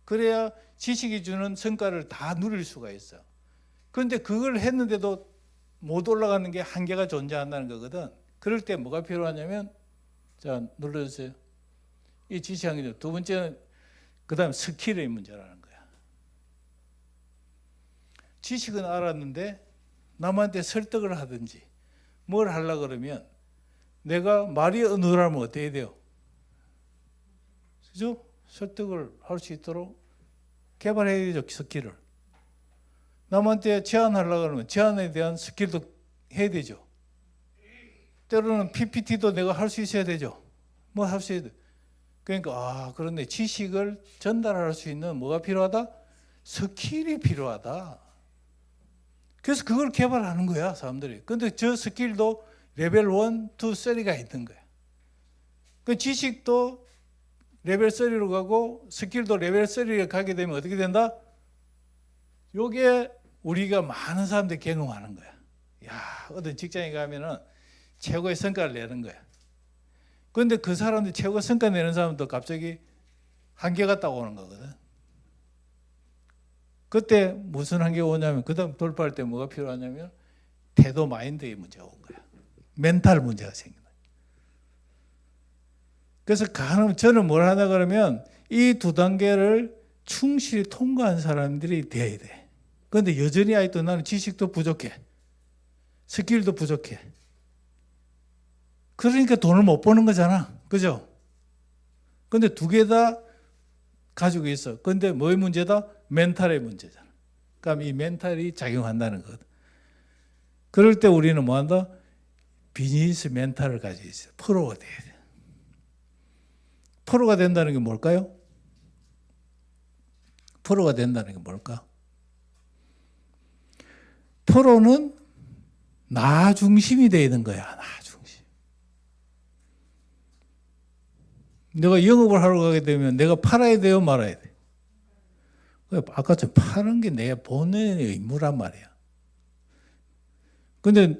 그래야 지식이 주는 성과를 다 누릴 수가 있어. 그런데 그걸 했는데도 못 올라가는 게 한계가 존재한다는 거거든. 그럴 때 뭐가 필요하냐면, 자, 눌러주세요. 이 지식 한계죠. 두 번째는 그 다음 스킬의 문제라는 거야. 지식은 알았는데 남한테 설득을 하든지 뭘 하려고 그러면 내가 말이 어눌하면 어떻게 해야 돼요? 그죠? 설득을 할 수 있도록 개발해야 되죠, 스킬을. 남한테 제안하려고 그러면 제안에 대한 스킬도 해야 되죠. 때로는 PPT도 내가 할 수 있어야 되죠. 뭐 할 수 있어야 돼. 그러니까 그런데 지식을 전달할 수 있는 뭐가 필요하다? 스킬이 필요하다. 그래서 그걸 개발하는 거야, 사람들이. 근데 저 스킬도 레벨 1, 2, 3가 있는 거야. 그 지식도 레벨 3로 가고 스킬도 레벨 3로 가게 되면 어떻게 된다? 요게 우리가 많은 사람들이 경험하는 거야. 야, 어떤 직장에 가면은 최고의 성과를 내는 거야. 그런데 그 사람들 최고 성과 내는 사람도 갑자기 한계가 딱 오는 거거든. 그때 무슨 한계가 오냐면 그 다음 돌파할 때 뭐가 필요하냐면 태도 마인드의 문제가 온 거야. 멘탈 문제가 생긴다. 그래서 저는 뭘 하나 그러면 이 두 단계를 충실히 통과한 사람들이 돼야 돼. 그런데 여전히 아직도 나는 지식도 부족해. 스킬도 부족해. 그러니까 돈을 못 버는 거잖아. 그죠? 근데 두 개 다 가지고 있어. 근데 뭐의 문제다? 멘탈의 문제잖아. 그럼 이 멘탈이 작용한다는 거거든. 그럴 때 우리는 뭐 한다? 비즈니스 멘탈을 가지고 있어요. 프로가 돼야 돼요. 프로가 된다는 게 뭘까요? 프로가 된다는 게 뭘까? 프로는 나 중심이 되어 있는 거야. 나 중심. 내가 영업을 하러 가게 되면 내가 팔아야 돼요, 말아야 돼? 아까처럼 파는 게 내 본연의 의무란 말이야. 근데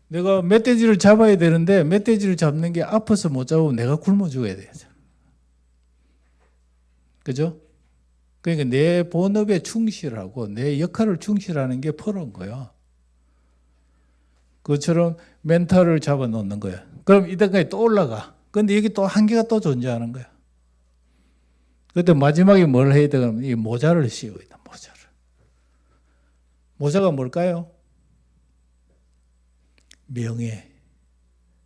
내가 멧돼지를 잡아야 되는데 멧돼지를 잡는 게 아파서 못 잡으면 내가 굶어 죽어야 되잖아. 그죠? 그러니까 내 본업에 충실하고 내 역할을 충실하는 게 프로인 거야. 그것처럼 멘탈을 잡아 놓는 거야. 그럼 이때까지 또 올라가. 근데 여기 또 한계가 또 존재하는 거야. 그때 마지막에 뭘 해야 되냐면 이 모자를 씌워야 돼. 모자를. 모자가 뭘까요? 명예.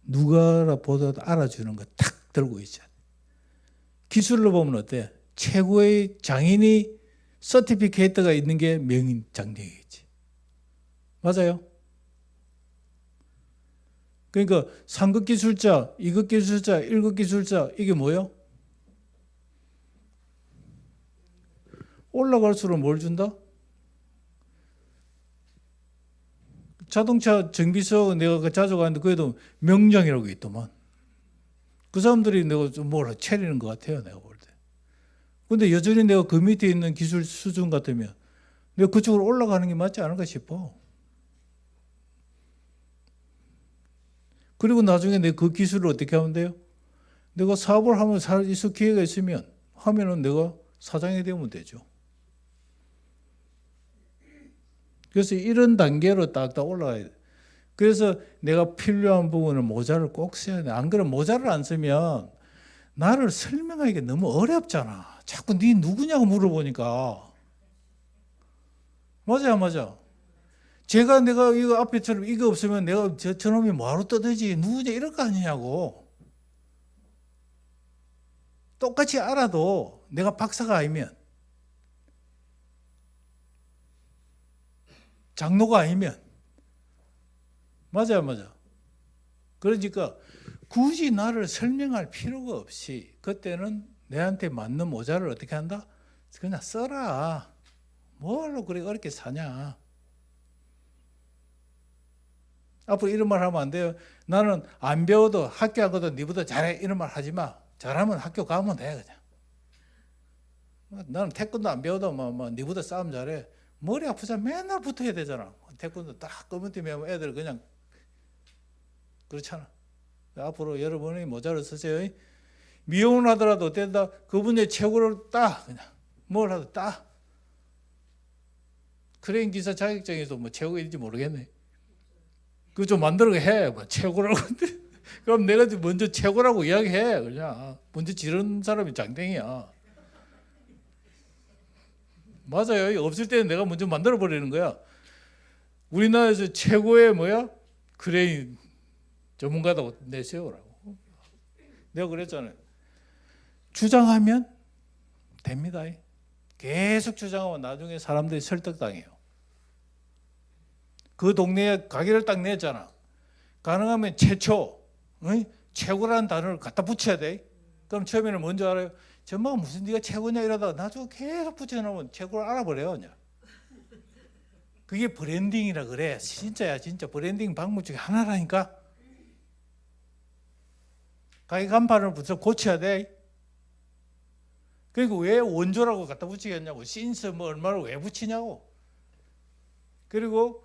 누가 보더라도 알아주는 거 탁 들고 있어야 돼. 기술로 보면 어때? 최고의 장인이 서티피케이트가 있는 게 명인 장정이겠지. 맞아요? 그러니까 3급 기술자, 2급 기술자, 1급 기술자 이게 뭐예요? 올라갈수록 뭘 준다? 자동차 정비소 내가 자주 가는데 그래도 명장이라고 있더만. 그 사람들이 내가 좀 뭐라 차리는 것 같아요, 내가 볼 때. 근데 여전히 내가 그 밑에 있는 기술 수준 같으면 내가 그쪽으로 올라가는 게 맞지 않을까 싶어. 그리고 나중에 내가 그 기술을 어떻게 하면 돼요? 내가 사업을 하면 살 있을 기회가 있으면 하면은 내가 사장이 되면 되죠. 그래서 이런 단계로 딱딱 올라가야 돼. 그래서 내가 필요한 부분은 모자를 꼭 써야 돼. 안 그러면 모자를 안 쓰면 나를 설명하기가 너무 어렵잖아. 자꾸 네 누구냐고 물어보니까. 맞아, 맞아. 내가 이거 앞에처럼 이거 없으면 내가 저놈이 뭐하러 떠들지? 누구냐 이럴 거 아니냐고. 똑같이 알아도 내가 박사가 아니면 장로가 아니면 맞아요, 맞아. 그러니까 굳이 나를 설명할 필요가 없이 그때는 내한테 맞는 모자를 어떻게 한다? 그냥 써라. 뭐하러 그래 어렵게 사냐. 앞으로 이런 말 하면 안 돼요. 나는 안 배워도 학교 안 가도 니보다 잘해 이런 말 하지 마. 잘하면 학교 가면 돼 그냥. 나는 태권도 안 배워도 니보다 싸움 잘해. 머리 아프자 맨날 붙어야 되잖아. 태권도 딱 검은 팀 하면 애들 그냥 그렇잖아. 앞으로 여러분이 모자를 쓰세요. 미용을 하더라도 어땠다? 그분의 최고를 따 그냥 뭘 하든 따. 크레인 기사 자격증에서 뭐 최고인지 모르겠네. 그거 좀 만들어 해. 뭐 최고라고. 그럼 내가 먼저 최고라고 이야기해. 그냥 먼저 지른 사람이 장땡이야. 맞아요. 없을 때는 내가 먼저 만들어 버리는 거야. 우리나라에서 최고의 뭐야? 크레인 전문가다 내세우라고. 내가 그랬잖아요. 주장하면 됩니다. 계속 주장하면 나중에 사람들이 설득당해요. 그 동네에 가게를 딱 냈잖아. 가능하면 최고라는 단어를 갖다 붙여야 돼. 그럼 처음에는 뭔지 알아요? 전마가 무슨 네가 최고냐 이러다가 나중에 계속 붙여놓으면 최고를 알아버려요. 그냥. 그게 브랜딩이라 그래. 진짜야 진짜. 브랜딩 방법 중에 하나라니까. 가게 간판을 붙여 고쳐야 돼. 그리고 왜 원조라고 갖다 붙이겠냐고. 신스 뭐 얼마를 왜 붙이냐고. 그리고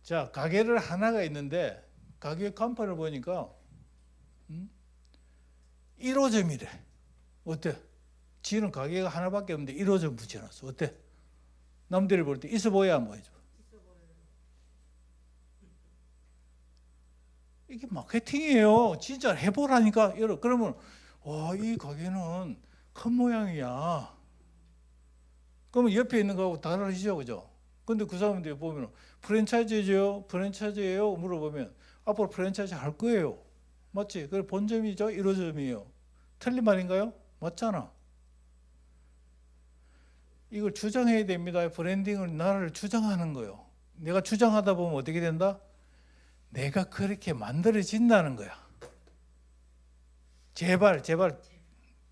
자 가게를 하나가 있는데 가게 간판을 보니까 1호점이래. 어때? 지는 가게가 하나밖에 없는데 1호점 붙여놨어. 어때? 남들이 볼 때 있어 보여 안 보이죠? 이게 마케팅이에요. 진짜 해보라니까. 그러면 이 가게는 큰 모양이야. 그러면 옆에 있는 거하고 다르시죠, 그죠? 근데 그 사람들이 보면 프랜차이즈죠, 프랜차이즈예요 물어보면 앞으로 프랜차이즈 할 거예요. 맞지? 그 본점이죠, 1호점이에요. 틀린 말인가요? 맞잖아. 이걸 주장해야 됩니다. 브랜딩을 나를 주장하는 거예요. 내가 주장하다 보면 어떻게 된다? 내가 그렇게 만들어진다는 거야. 제발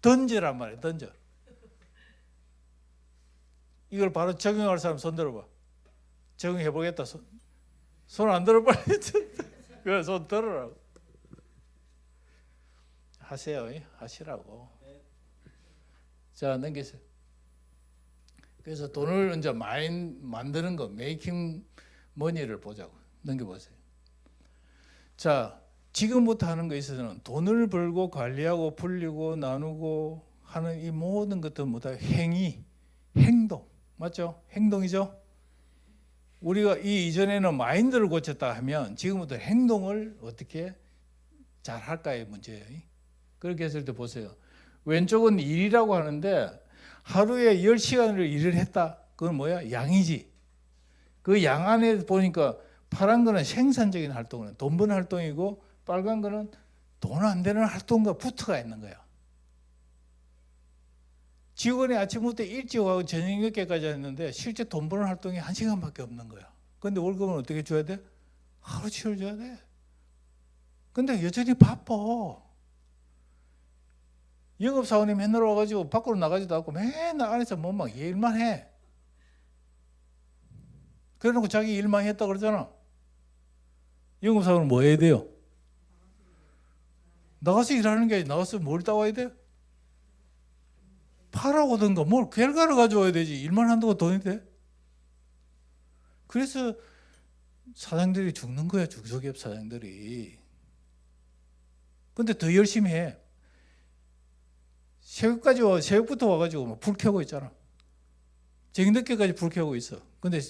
던지란 말이야. 던져. 이걸 바로 적용할 사람 손 들어봐. 적용해보겠다. 손 안 들어 빨리. 그래, 손 들으라고. 하세요. 하시라고. 자, 넘기세요. 그래서 돈을 이제 많이 만드는 거, 메이킹 머니를 보자고. 넘겨보세요. 자, 지금부터 하는 거에 있어서는 돈을 벌고 관리하고 불리고 나누고 하는 이 모든 것들 뭐다? 행위, 행동. 맞죠? 행동이죠? 우리가 이 이전에는 마인드를 고쳤다 하면 지금부터 행동을 어떻게 잘 할까의 문제예요. 그렇게 했을 때 보세요. 왼쪽은 일이라고 하는데 하루에 10시간을 일을 했다. 그건 뭐야? 양이지. 그 양 안에 보니까 파란 거는 생산적인 활동은 돈 버는 활동이고 빨간 거는 돈 안 되는 활동과 붙어가 있는 거야. 직원이 아침부터 일찍 와고 저녁 늦게까지 했는데 실제 돈 버는 활동이 1시간밖에 없는 거야. 근데 월급은 어떻게 줘야 돼? 하루치를 줘야 돼. 근데 여전히 바빠. 영업사원이 맨날 와가지고 밖으로 나가지도 않고 맨날 안에서 막 일만 해. 그래놓고 자기 일만 했다 그러잖아. 영업사원은 뭐 해야 돼요? 나가서 일하는 게 아니라 나가서 뭘 따와야 돼? 팔아오든가 뭘 결과를 가져와야 되지. 일만 한다고 돈이 돼? 그래서 사장들이 죽는 거야. 중소기업 사장들이. 근데 더 열심히 해. 새벽부터 와가지고 막 불 켜고 있잖아. 저녁 늦게까지 불 켜고 있어. 근데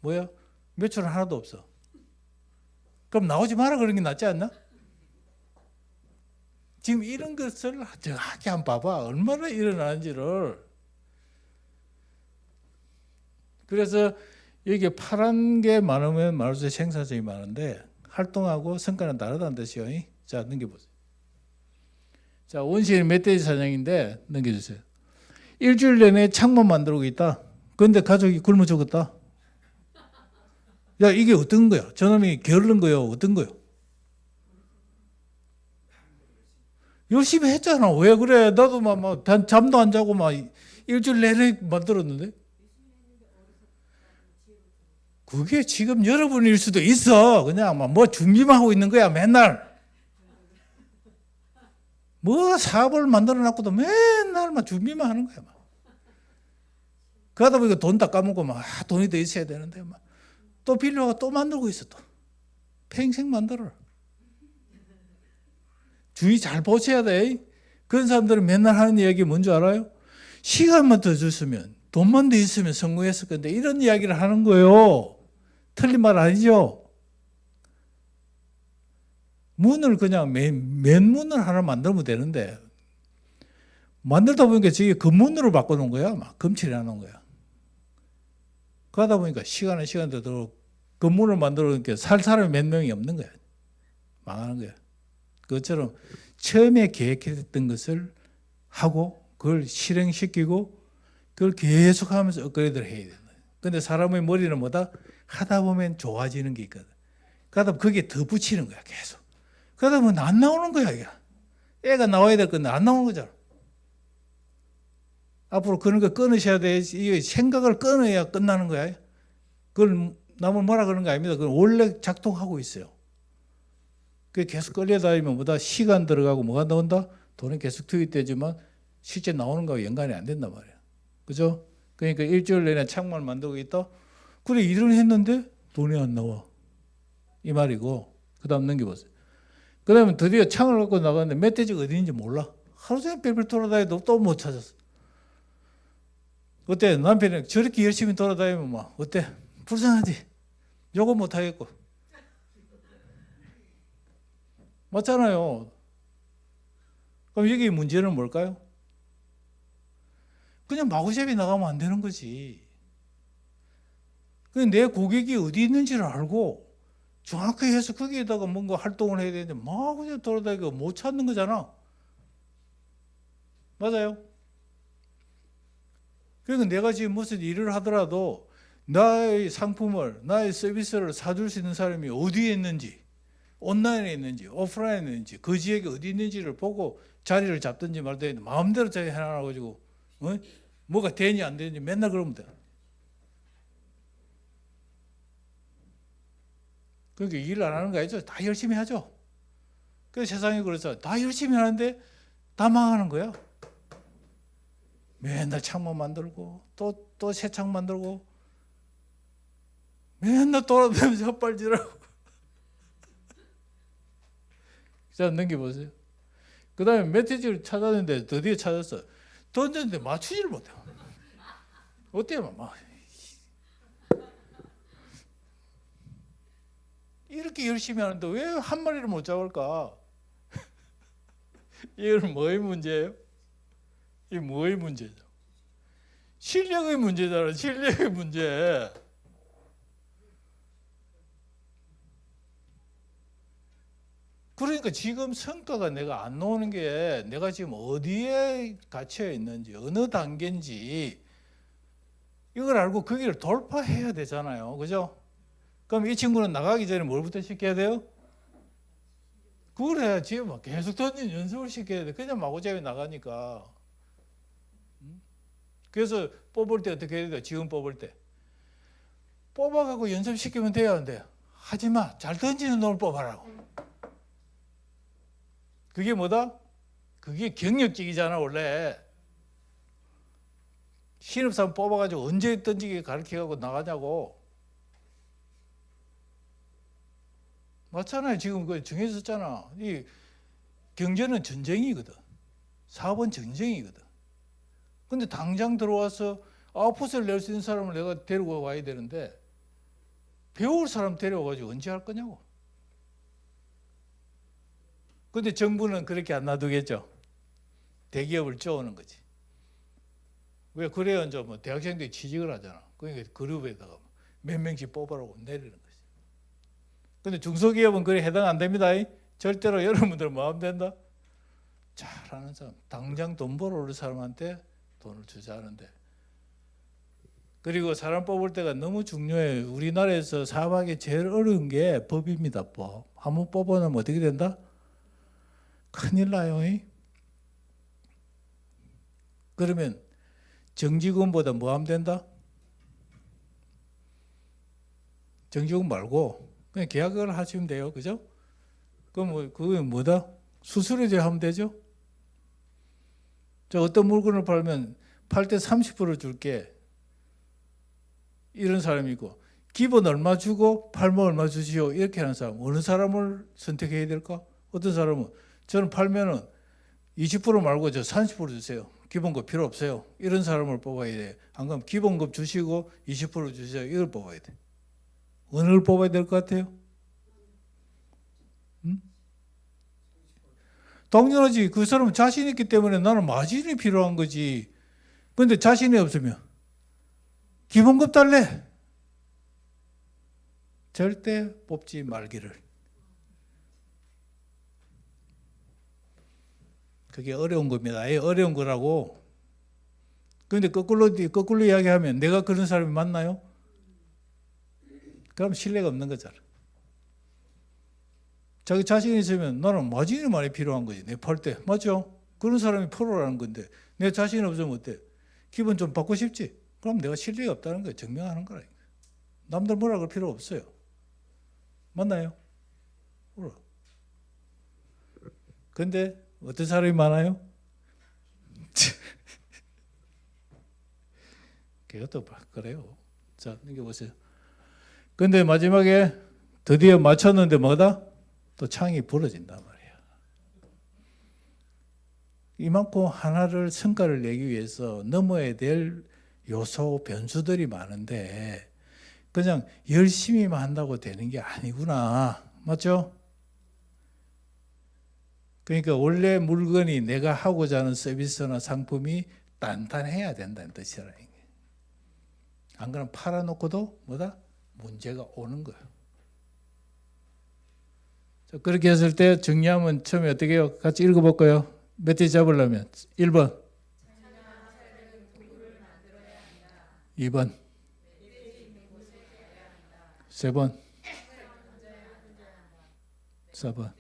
뭐야? 매출은 하나도 없어. 그럼 나오지 마라 그런 게 낫지 않나? 지금 이런 것을 정확히 한번 봐봐. 얼마나 일어나는지를. 그래서 여기 파란 게 많으면 많을수록 생산성이 많은데 활동하고 성과는 다르다는 뜻이요. 자, 넘겨보세요. 자, 원시인 멧돼지 사냥인데 넘겨주세요. 일주일 내내 창만 만들고 있다. 그런데 가족이 굶어 죽었다. 야, 이게 어떤 거야? 저놈이 게으른 거요? 어떤 거요? 열심히 했잖아. 왜 그래? 나도 막 잠도 안 자고 막 일주일 내내 만들었는데. 그게 지금 여러분일 수도 있어. 그냥 막 뭐 준비만 하고 있는 거야, 맨날. 뭐 사업을 만들어 놨고도 맨날 막 준비만 하는 거야. 막. 그러다 보니까 돈 다 까먹고 막 돈이 더 있어야 되는데 막 또 빌려가 또 만들고 있어. 또 평생 만들어. 주의 잘 보셔야 돼. 그런 사람들은 맨날 하는 이야기 뭔지 알아요? 시간만 더 줬으면 돈만 더 있으면 성공했을 건데 이런 이야기를 하는 거예요. 틀린 말 아니죠? 문을 그냥 맨 문을 하나 만들면 되는데 만들다 보니까 저게 금문으로 바꿔놓은 거야. 막 금칠해 놓은 거야. 그러다 보니까 시간은 시간대로 금문을 만들어 놓으니까 살 사람이 몇 명이 없는 거야. 망하는 거야. 그것처럼 처음에 계획했던 것을 하고 그걸 실행시키고 그걸 계속하면서 업그레이드를 해야 된다. 그런데 사람의 머리는 뭐다? 하다 보면 좋아지는 게 있거든. 그러다 보면 거기에 더 붙이는 거야. 계속. 그러다 보면 안 나오는 거야. 이게. 애가 나와야 될 건데 안 나오는 거잖아. 앞으로 그런 거 끊으셔야 돼. 이 생각을 끊어야 끝나는 거야. 그걸 남을 뭐라 그러는 거 아닙니다. 그건 원래 작동하고 있어요. 그게 계속 끌려다니면 뭐다? 시간 들어가고 뭐가 나온다? 돈은 계속 투입되지만 실제 나오는 거하고 연관이 안 된단 말이야. 그죠? 그러니까 일주일 내내 창문을 만들고 있다? 그래, 일을 했는데 돈이 안 나와. 이 말이고, 그 다음 넘겨보세요. 그 다음에 드디어 창을 갖고 나갔는데 멧돼지가 어디 있는지 몰라. 하루 종일 뺄뺄 돌아다니도 또 못 찾았어. 어때? 남편이 저렇게 열심히 돌아다니면 막 어때? 불쌍하지? 요거 못 하겠고. 맞잖아요. 그럼 여기 문제는 뭘까요? 그냥 마구잡이 나가면 안 되는 거지. 내 고객이 어디 있는지를 알고 정확하게 해서 거기에다가 뭔가 활동을 해야 되는데 막 그냥 돌아다니고 못 찾는 거잖아. 맞아요? 그러니까 내가 지금 무슨 일을 하더라도 나의 상품을, 나의 서비스를 사줄 수 있는 사람이 어디에 있는지 온라인에 있는지 오프라인에 있는지 그 지역에 어디 있는지를 보고 자리를 잡든지 말든지 마음대로 자리 해놔가지고 뭐가 되니 안 되니 맨날 그러면 돼. 그러니까 일 안 하는 거 아니죠? 다 열심히 하죠. 그래서 세상이 그래서 다 열심히 하는데 다 망하는 거야. 맨날 창만 만들고 또 새 창 만들고 맨날 돌아다니면서 헛발질하고. 자, 넘겨보세요. 그 다음에 메시지를 찾았는데 드디어 찾았어. 던졌는데 맞추지를 못해. 어때요? 막 이렇게 열심히 하는데 왜 한 마리를 못 잡을까? 이건 뭐의 문제예요? 이게 뭐의 문제죠? 실력의 문제잖아. 실력의 문제. 그러니까 지금 성과가 내가 안 나오는 게 내가 지금 어디에 갇혀 있는지 어느 단계인지 이걸 알고 거기를 돌파해야 되잖아요. 그죠? 그럼 이 친구는 나가기 전에 뭘부터 시켜야 돼요? 그걸 해야지. 막 계속 던진 연습을 시켜야 돼. 그냥 마구잡이 나가니까. 그래서 뽑을 때 어떻게 해야 돼요? 지금 뽑을 때. 뽑아가고 연습시키면 돼요, 안 돼요? 하지 마. 잘 던지는 놈을 뽑아라고. 그게 뭐다? 그게 경력직이잖아, 원래. 신입사원 뽑아가지고 언제 던지게 가르쳐가고 나가냐고. 맞잖아요. 지금 그 정해졌잖아. 이 경제는 전쟁이거든. 사업은 전쟁이거든. 근데 당장 들어와서 아웃풋을 낼 수 있는 사람을 내가 데리고 와야 되는데 배울 사람 데려와가지고 언제 할 거냐고. 근데 정부는 그렇게 안 놔두겠죠. 대기업을 쪼오는 거지. 왜 그래야 이제 뭐 대학생들이 취직을 하잖아. 그러니까 그룹에다가 몇 명씩 뽑아라고 내리는 거지. 근데 중소기업은 그래 해당 안 됩니다. 절대로 여러분들 마음 된다. 잘하는 사람, 당장 돈 벌어올 사람한테 돈을 주자는데. 그리고 사람 뽑을 때가 너무 중요해. 우리나라에서 사업하기 제일 어려운 게 법입니다. 법. 한번 뽑아놓으면 어떻게 된다? 큰일 나요. 그러면 정직원보다 뭐 하면 된다? 정직원 말고 그냥 계약을 하시면 돼요. 그죠? 그럼 뭐 그게 뭐다? 수수료제 하면 되죠? 저 어떤 물건을 팔면 팔 때 30% 줄게. 이런 사람이 있고 기본 얼마 주고 팔면 얼마 주시오. 이렇게 하는 사람. 어느 사람을 선택해야 될까? 어떤 사람은 저는 팔면은 20% 말고 저 30% 주세요. 기본급 필요 없어요. 이런 사람을 뽑아야 돼. 안 그러면 기본급 주시고 20% 주세요. 이걸 뽑아야 돼. 어느 걸 뽑아야 될 것 같아요? 당연하지. 그 사람은 자신 있기 때문에 나는 마진이 필요한 거지. 그런데 자신이 없으면 기본급 달래. 절대 뽑지 말기를. 그게 어려운 겁니다. 어려운 거라고. 그런데 거꾸로 이야기하면 내가 그런 사람이 맞나요? 그럼 신뢰가 없는 거잖아. 자기 자신이 있으면 나는 마진이 많이 필요한 거지. 내 팔 때. 맞죠? 그런 사람이 프로라는 건데 내 자신이 없으면 어때? 기분 좀 받고 싶지? 그럼 내가 실력이 없다는 거 증명하는 거라니까. 남들 뭐라 그럴 필요 없어요. 맞나요? 근데 어떤 사람이 많아요? 그것도 그래요. 자, 이게 보세요. 근데 마지막에 드디어 맞췄는데 뭐다? 또 창이 부러진단 말이야. 이만큼 하나를 성과를 내기 위해서 넘어야 될 요소, 변수들이 많은데 그냥 열심히만 한다고 되는 게 아니구나. 맞죠? 그러니까 원래 물건이 내가 하고자 하는 서비스나 상품이 단단해야 된다는 뜻이라. 안 그러면 팔아놓고도 뭐다? 문제가 오는 거예요. 그렇게 했을 때 정리하면 처음에 어떻게 해요? 같이 읽어볼까요? 몇 개 잡으려면 1번 2번 3번 14번.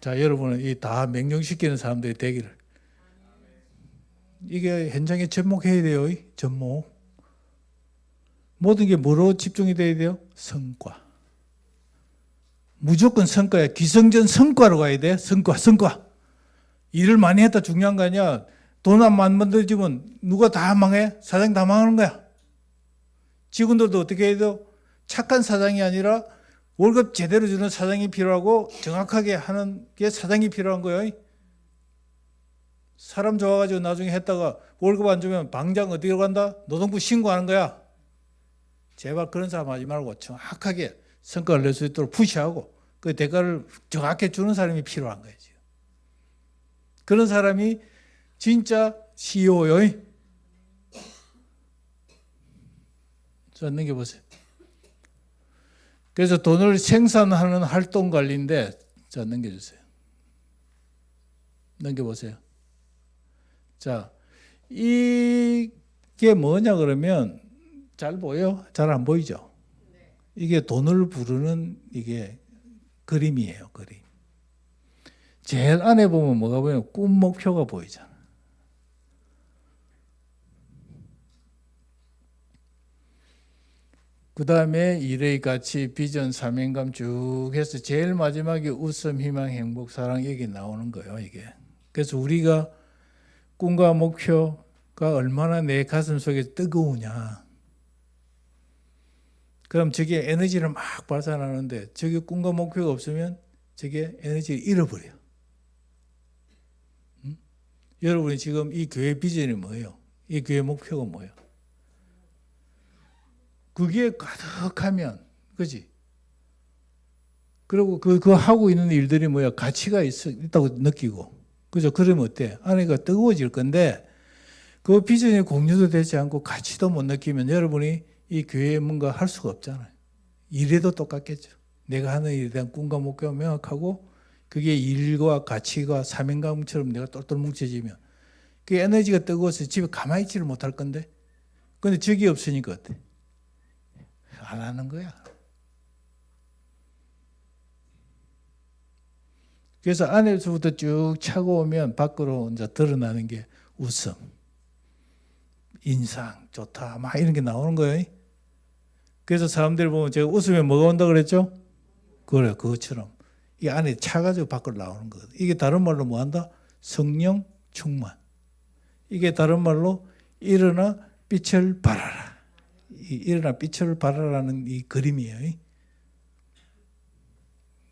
자, 여러분은 이 다 명령시키는 사람들이 되기를. 이게 현장에 접목해야 돼요. 접목. 모든 게 뭐로 집중이 돼야 돼요? 성과. 무조건 성과야. 기성전 성과로 가야 돼. 성과. 일을 많이 했다 중요한 거 아니야. 돈 안 만들어지면 누가 다 망해? 사장 다 망하는 거야. 직원들도 어떻게 해야 돼요? 착한 사장이 아니라 월급 제대로 주는 사장이 필요하고 정확하게 하는 게 사장이 필요한 거예요. 사람 좋아가지고 나중에 했다가 월급 안 주면 방장 어디로 간다? 노동부 신고하는 거야. 제발 그런 사람 하지 말고 정확하게 성과를 낼 수 있도록 푸시하고 그 대가를 정확하게 주는 사람이 필요한 거예요. 그런 사람이 진짜 CEO요. 자, 넘겨보세요. 그래서 돈을 생산하는 활동 관리인데, 자, 넘겨주세요. 넘겨보세요. 자, 이게 뭐냐 그러면 잘 보여? 잘 안 보이죠? 이게 돈을 부르는 이게 그림이에요, 그림. 제일 안에 보면 뭐가 보여요? 꿈 목표가 보이잖아. 그 다음에 일의 가치, 비전, 사명감 쭉 해서 제일 마지막에 웃음, 희망, 행복, 사랑 여기 나오는 거예요. 이게. 그래서 우리가 꿈과 목표가 얼마나 내 가슴 속에 뜨거우냐. 그럼 저게 에너지를 막 발산하는데 저게 꿈과 목표가 없으면 저게 에너지를 잃어버려요. 여러분이 지금 이 교회 비전이 뭐예요? 이 교회 목표가 뭐예요? 그게 가득하면, 그지? 그리고 그 하고 있는 일들이 뭐야? 가치가 있다고 느끼고. 그죠? 그러면 어때? 안에가 뜨거워질 건데, 그 비전이 공유도 되지 않고 가치도 못 느끼면 여러분이 이 교회에 뭔가 할 수가 없잖아요. 일에도 똑같겠죠. 내가 하는 일에 대한 꿈과 목표가 명확하고, 그게 일과 가치가 사명감처럼 내가 똘똘 뭉쳐지면, 그 에너지가 뜨거워서 집에 가만히 있지를 못할 건데, 근데 적이 없으니까 어때? 안 하는 거야. 그래서 안에서부터 쭉 차고 오면 밖으로 이제 드러나는 게 웃음, 인상, 좋다, 막 이런 게 나오는 거예요. 그래서 사람들 보면 제가 웃으면 뭐가 온다 그랬죠? 그래, 그것처럼. 이 안에 차가지고 밖으로 나오는 거거든. 이게 다른 말로 뭐 한다? 성령 충만. 이게 다른 말로 일어나 빛을 발하라. 일어나 빛을 발하라는 이 그림이에요.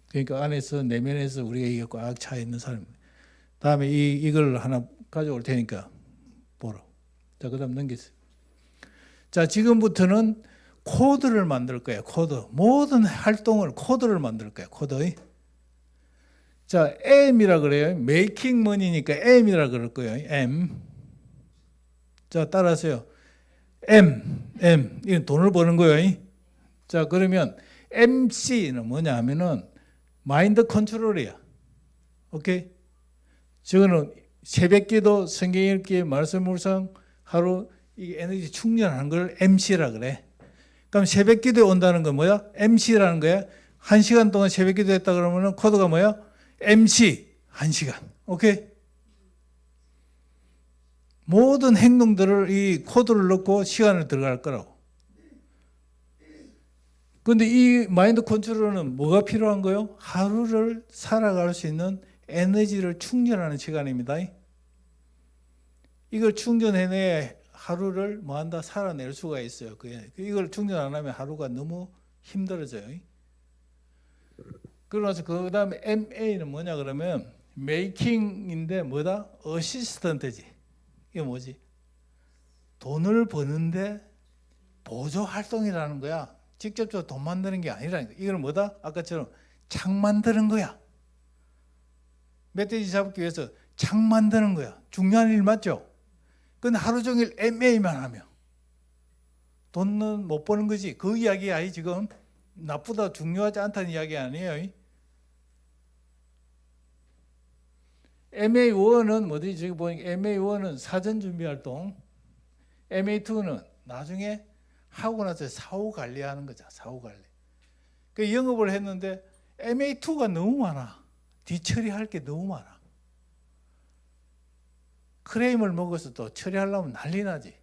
그러니까 안에서 내면에서 우리가 이게 꽉 차 있는 사람. 다음에 이걸 하나 가져올 테니까 보러. 자, 그다음 넘기세요. 자, 지금부터는 코드를 만들 거예요. 코드. 모든 활동을 코드를 만들 거예요. 코드. 자, M이라 그래요. Making Money니까 M이라 그럴 거예요. M. 자, 따라하세요. M. 이건 돈을 버는 거예요. 자, 그러면 MC는 뭐냐 하면은 마인드 컨트롤이야. 오케이? 저거는 새벽 기도, 성경 읽기, 말씀 묵상, 하루 이 에너지 충전하는 걸 MC라 그래. 그럼 새벽 기도에 온다는 건 뭐야? MC라는 거야. 1시간 동안 새벽 기도 했다 그러면은 코드가 뭐야? MC 1시간. 오케이? 모든 행동들을 이 코드를 넣고 시간을 들어갈 거라고. 그런데 이 마인드 컨트롤은 뭐가 필요한 거예요? 하루를 살아갈 수 있는 에너지를 충전하는 시간입니다. 이걸 충전해내야 하루를 뭐한다? 살아낼 수가 있어요. 이걸 충전 안 하면 하루가 너무 힘들어져요. 그러면서 그 다음에 MA는 뭐냐 그러면 메이킹인데 뭐다? 어시스턴트지. 이게 뭐지? 돈을 버는데 보조 활동이라는 거야. 직접적으로 돈 만드는 게 아니라니까. 이건 뭐다? 아까처럼 창 만드는 거야. 멧돼지 잡기 위해서 창 만드는 거야. 중요한 일 맞죠? 근데 하루 종일 MA만 하면 돈은 못 버는 거지. 그 이야기 아니 지금. 나쁘다 중요하지 않다는 이야기 아니에요. MA1은 뭐지? 지금 보니까 MA1은 사전 준비 활동, MA2는 나중에 하고 나서 사후 관리하는 거죠. 사후 관리. 그 영업을 했는데 MA2가 너무 많아. 뒤처리할 게 너무 많아. 크레임을 먹어서 또 처리하려면 난리 나지.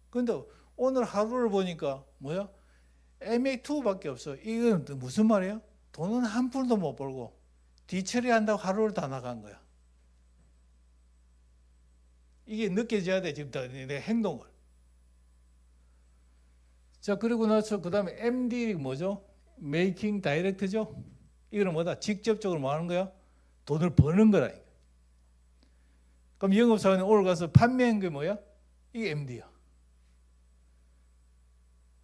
근데 오늘 하루를 보니까 뭐야? MA2밖에 없어. 이건 무슨 말이야? 돈은 한 푼도 못 벌고 뒤처리한다고 하루를 다 나간 거야. 이게 느껴져야 돼, 지금 내 행동을. 자, 그리고 나서 그 다음에 MD 뭐죠? Making Direct죠? 이거는 뭐다? 직접적으로 뭐 하는 거야? 돈을 버는 거라. 그럼 영업사원이 오늘 가서 판매한 게 뭐야? 이게 MD야.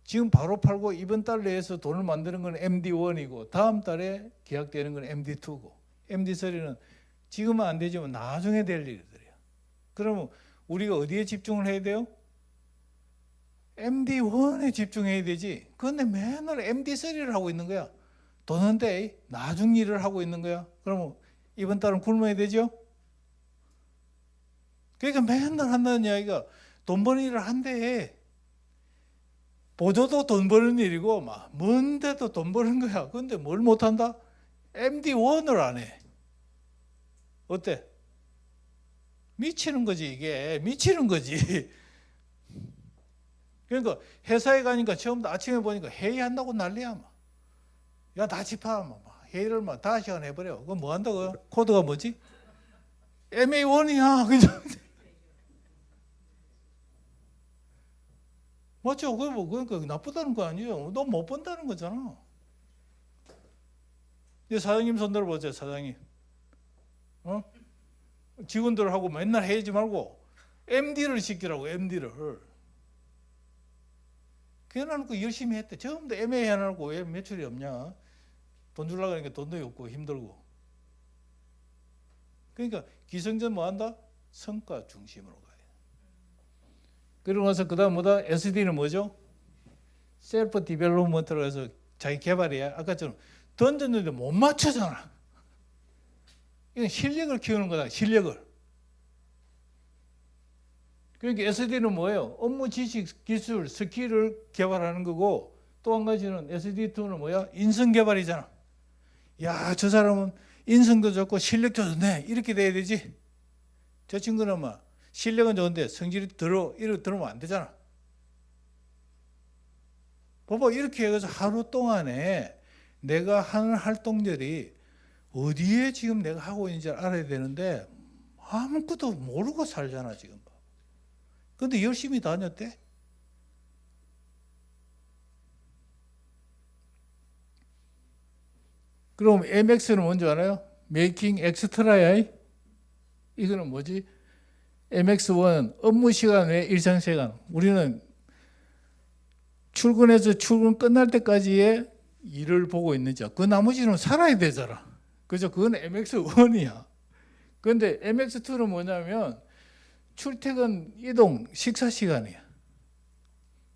지금 바로 팔고 이번 달 내에서 돈을 만드는 건 MD1이고 다음 달에 계약되는 건 MD2고 MD3는 지금은 안 되지만 나중에 될 일들이야. 그러면 우리가 어디에 집중을 해야 돼요? MD1에 집중해야 되지. 그런데 맨날 MD3를 하고 있는 거야. 돈은 돼. 나중 일을 하고 있는 거야. 그러면 이번 달은 굶어야 되죠? 그러니까 맨날 한다는 이야기가 돈 버는 일을 한대. 보조도 돈 버는 일이고 막 뭔데도 돈 버는 거야. 그런데 뭘 못한다? MD1을 안 해. 어때? 미치는 거지. 이게 미치는 거지. 그러니까 회사에 가니까 처음부터 아침에 보니까 회의한다고 난리야. 야, 다 집합. 회의를 막 5시간 해버려. 그럼 뭐 한다고? 코드가 뭐지? MA1이야. 그죠? 맞죠? 그러니까 나쁘다는 거 아니에요. 너 못 본다는 거잖아. 이제 사장님 손 들어보세요, 사장님. 직원들하고 맨날 회의지 말고 MD를 시키라고, MD를. 그래놓고 열심히 했대. 처음부터 MA 해놓고 왜 매출이 없냐? 돈 주려고 하니까 돈도 없고 힘들고. 그러니까 기성전 뭐 한다? 성과 중심으로 가요. 그리고 나서 그 다음 뭐다? SD는 뭐죠? 셀프 디벨롭먼트로 해서 자기 개발이야. 아까처럼 던졌는데 못 맞추잖아. 이건 실력을 키우는 거다. 실력을. 그러니까 SD는 뭐예요? 업무 지식, 기술, 스킬을 개발하는 거고 또 한 가지는 SD2는 뭐야? 인성 개발이잖아. 야, 저 사람은 인성도 좋고 실력도 좋네. 이렇게 돼야 되지. 저 친구는 막 실력은 좋은데 성질이 이렇게 들어오면 안 되잖아. 봐봐, 이렇게 해서 하루 동안에 내가 하는 활동들이 어디에 지금 내가 하고 있는지 알아야 되는데 아무것도 모르고 살잖아, 지금. 근데 열심히 다녔대. 그럼 MX는 뭔지 알아요? Making Extra야. 이거는 뭐지? MX1 업무 시간 외 일상 시간. 우리는 출근해서 출근 끝날 때까지의 일을 보고 있는 자. 그 나머지는 살아야 되잖아. 그죠? 그건 MX1이야. 그런데 MX2는 뭐냐면 출퇴근, 이동, 식사 시간이야.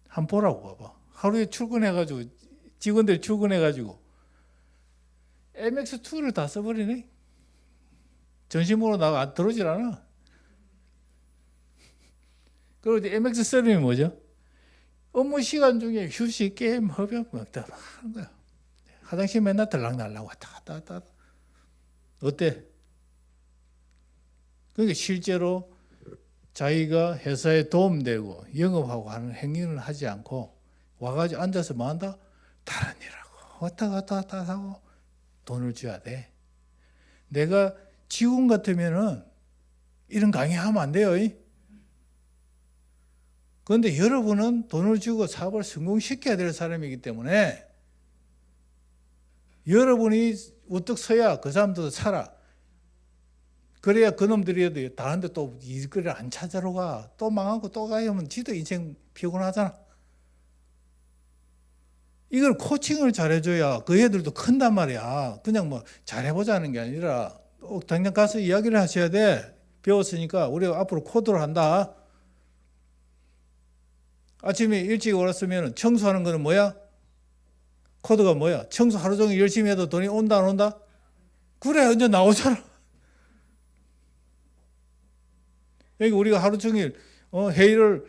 한번 보라고 봐봐. 하루에 출근해가지고 직원들 출근해가지고 MX2를 다 써버리네. 전심으로 나가 들어오질 않아. 그리고 이제 MX3는 뭐죠? 업무 시간 중에 휴식, 게임, 흡연 다 하는 거야. 화장실 맨날 들락날락 왔다 갔다. 어때? 그러니까 실제로 자기가 회사에 도움되고 영업하고 하는 행위를 하지 않고 와가지고 앉아서 뭐 한다? 다른 일하고 왔다 갔다 하고 돈을 줘야 돼. 내가 직원 같으면은 이런 강의하면 안 돼요. 그런데 여러분은 돈을 주고 사업을 성공시켜야 될 사람이기 때문에 여러분이 우뚝 서야 그 사람들도 살아. 그래야 그놈들이 다른데 또 일거리를 안 찾으러 가. 또 망하고 또 가면 지도 인생 피곤하잖아. 이걸 코칭을 잘해줘야 그 애들도 큰단 말이야. 그냥 뭐 잘해보자는 게 아니라 당장 가서 이야기를 하셔야 돼. 배웠으니까 우리가 앞으로 코드를 한다. 아침에 일찍 올랐으면 청소하는 거는 뭐야? 코드가 뭐야? 청소 하루 종일 열심히 해도 돈이 온다 안 온다? 그래, 언제 나오잖아. 여기 우리가 하루 종일 회의를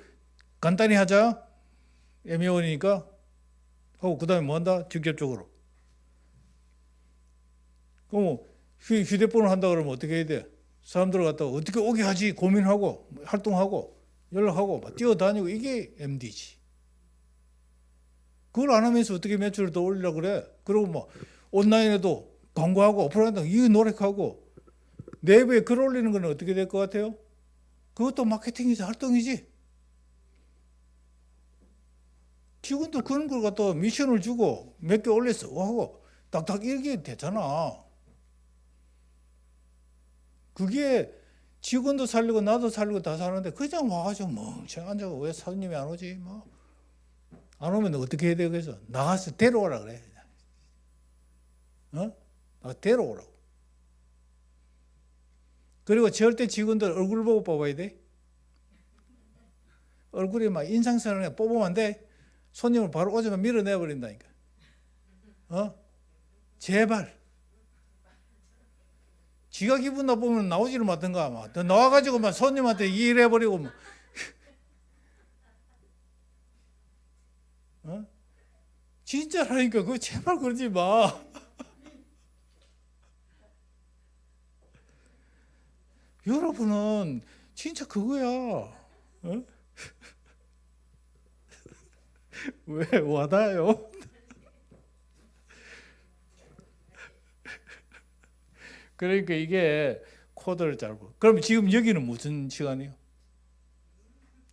간단히 하자. MA1이니까 하고 그 다음에 뭐 한다? 직접적으로 그럼 휴대폰을 한다 그러면 어떻게 해야 돼? 사람들 갖다가 어떻게 오게 하지 고민하고 활동하고 연락하고 막 뛰어다니고 이게 MD지. 그걸 안 하면서 어떻게 매출을 더 올리려고 그래? 그리고 뭐 온라인에도 광고하고 오프라인도 이 노력하고 내부에 글 올리는 건 어떻게 될 것 같아요? 그것도 마케팅이지 활동이지. 직원도 그런 걸 갖다 미션을 주고 몇 개 올렸어 하고 딱딱 이렇게 되잖아. 그게 직원도 살리고 나도 살리고 다 사는데 그냥 와가지고 멍청 앉아서 왜 사장님이 안 오지? 뭐 안 오면 어떻게 해야 돼? 그래서 나가서 데려오라 그래. 데려오라고. 그리고 절대 직원들 얼굴 보고 뽑아야 돼. 얼굴이 막 인상선을 뽑으면 안 돼. 손님을 바로 오자마자 밀어내버린다니까. 제발. 지가 기분 나쁘면 나오지를 마든가. 막 나와가지고 막 손님한테 일해버리고. 뭐. 진짜라니까. 그거 제발 그러지 마. 여러분은 진짜 그거야. 왜 와닿아요? 그러니까 이게 코드를 잘 보. 그럼 지금 여기는 무슨 시간이에요?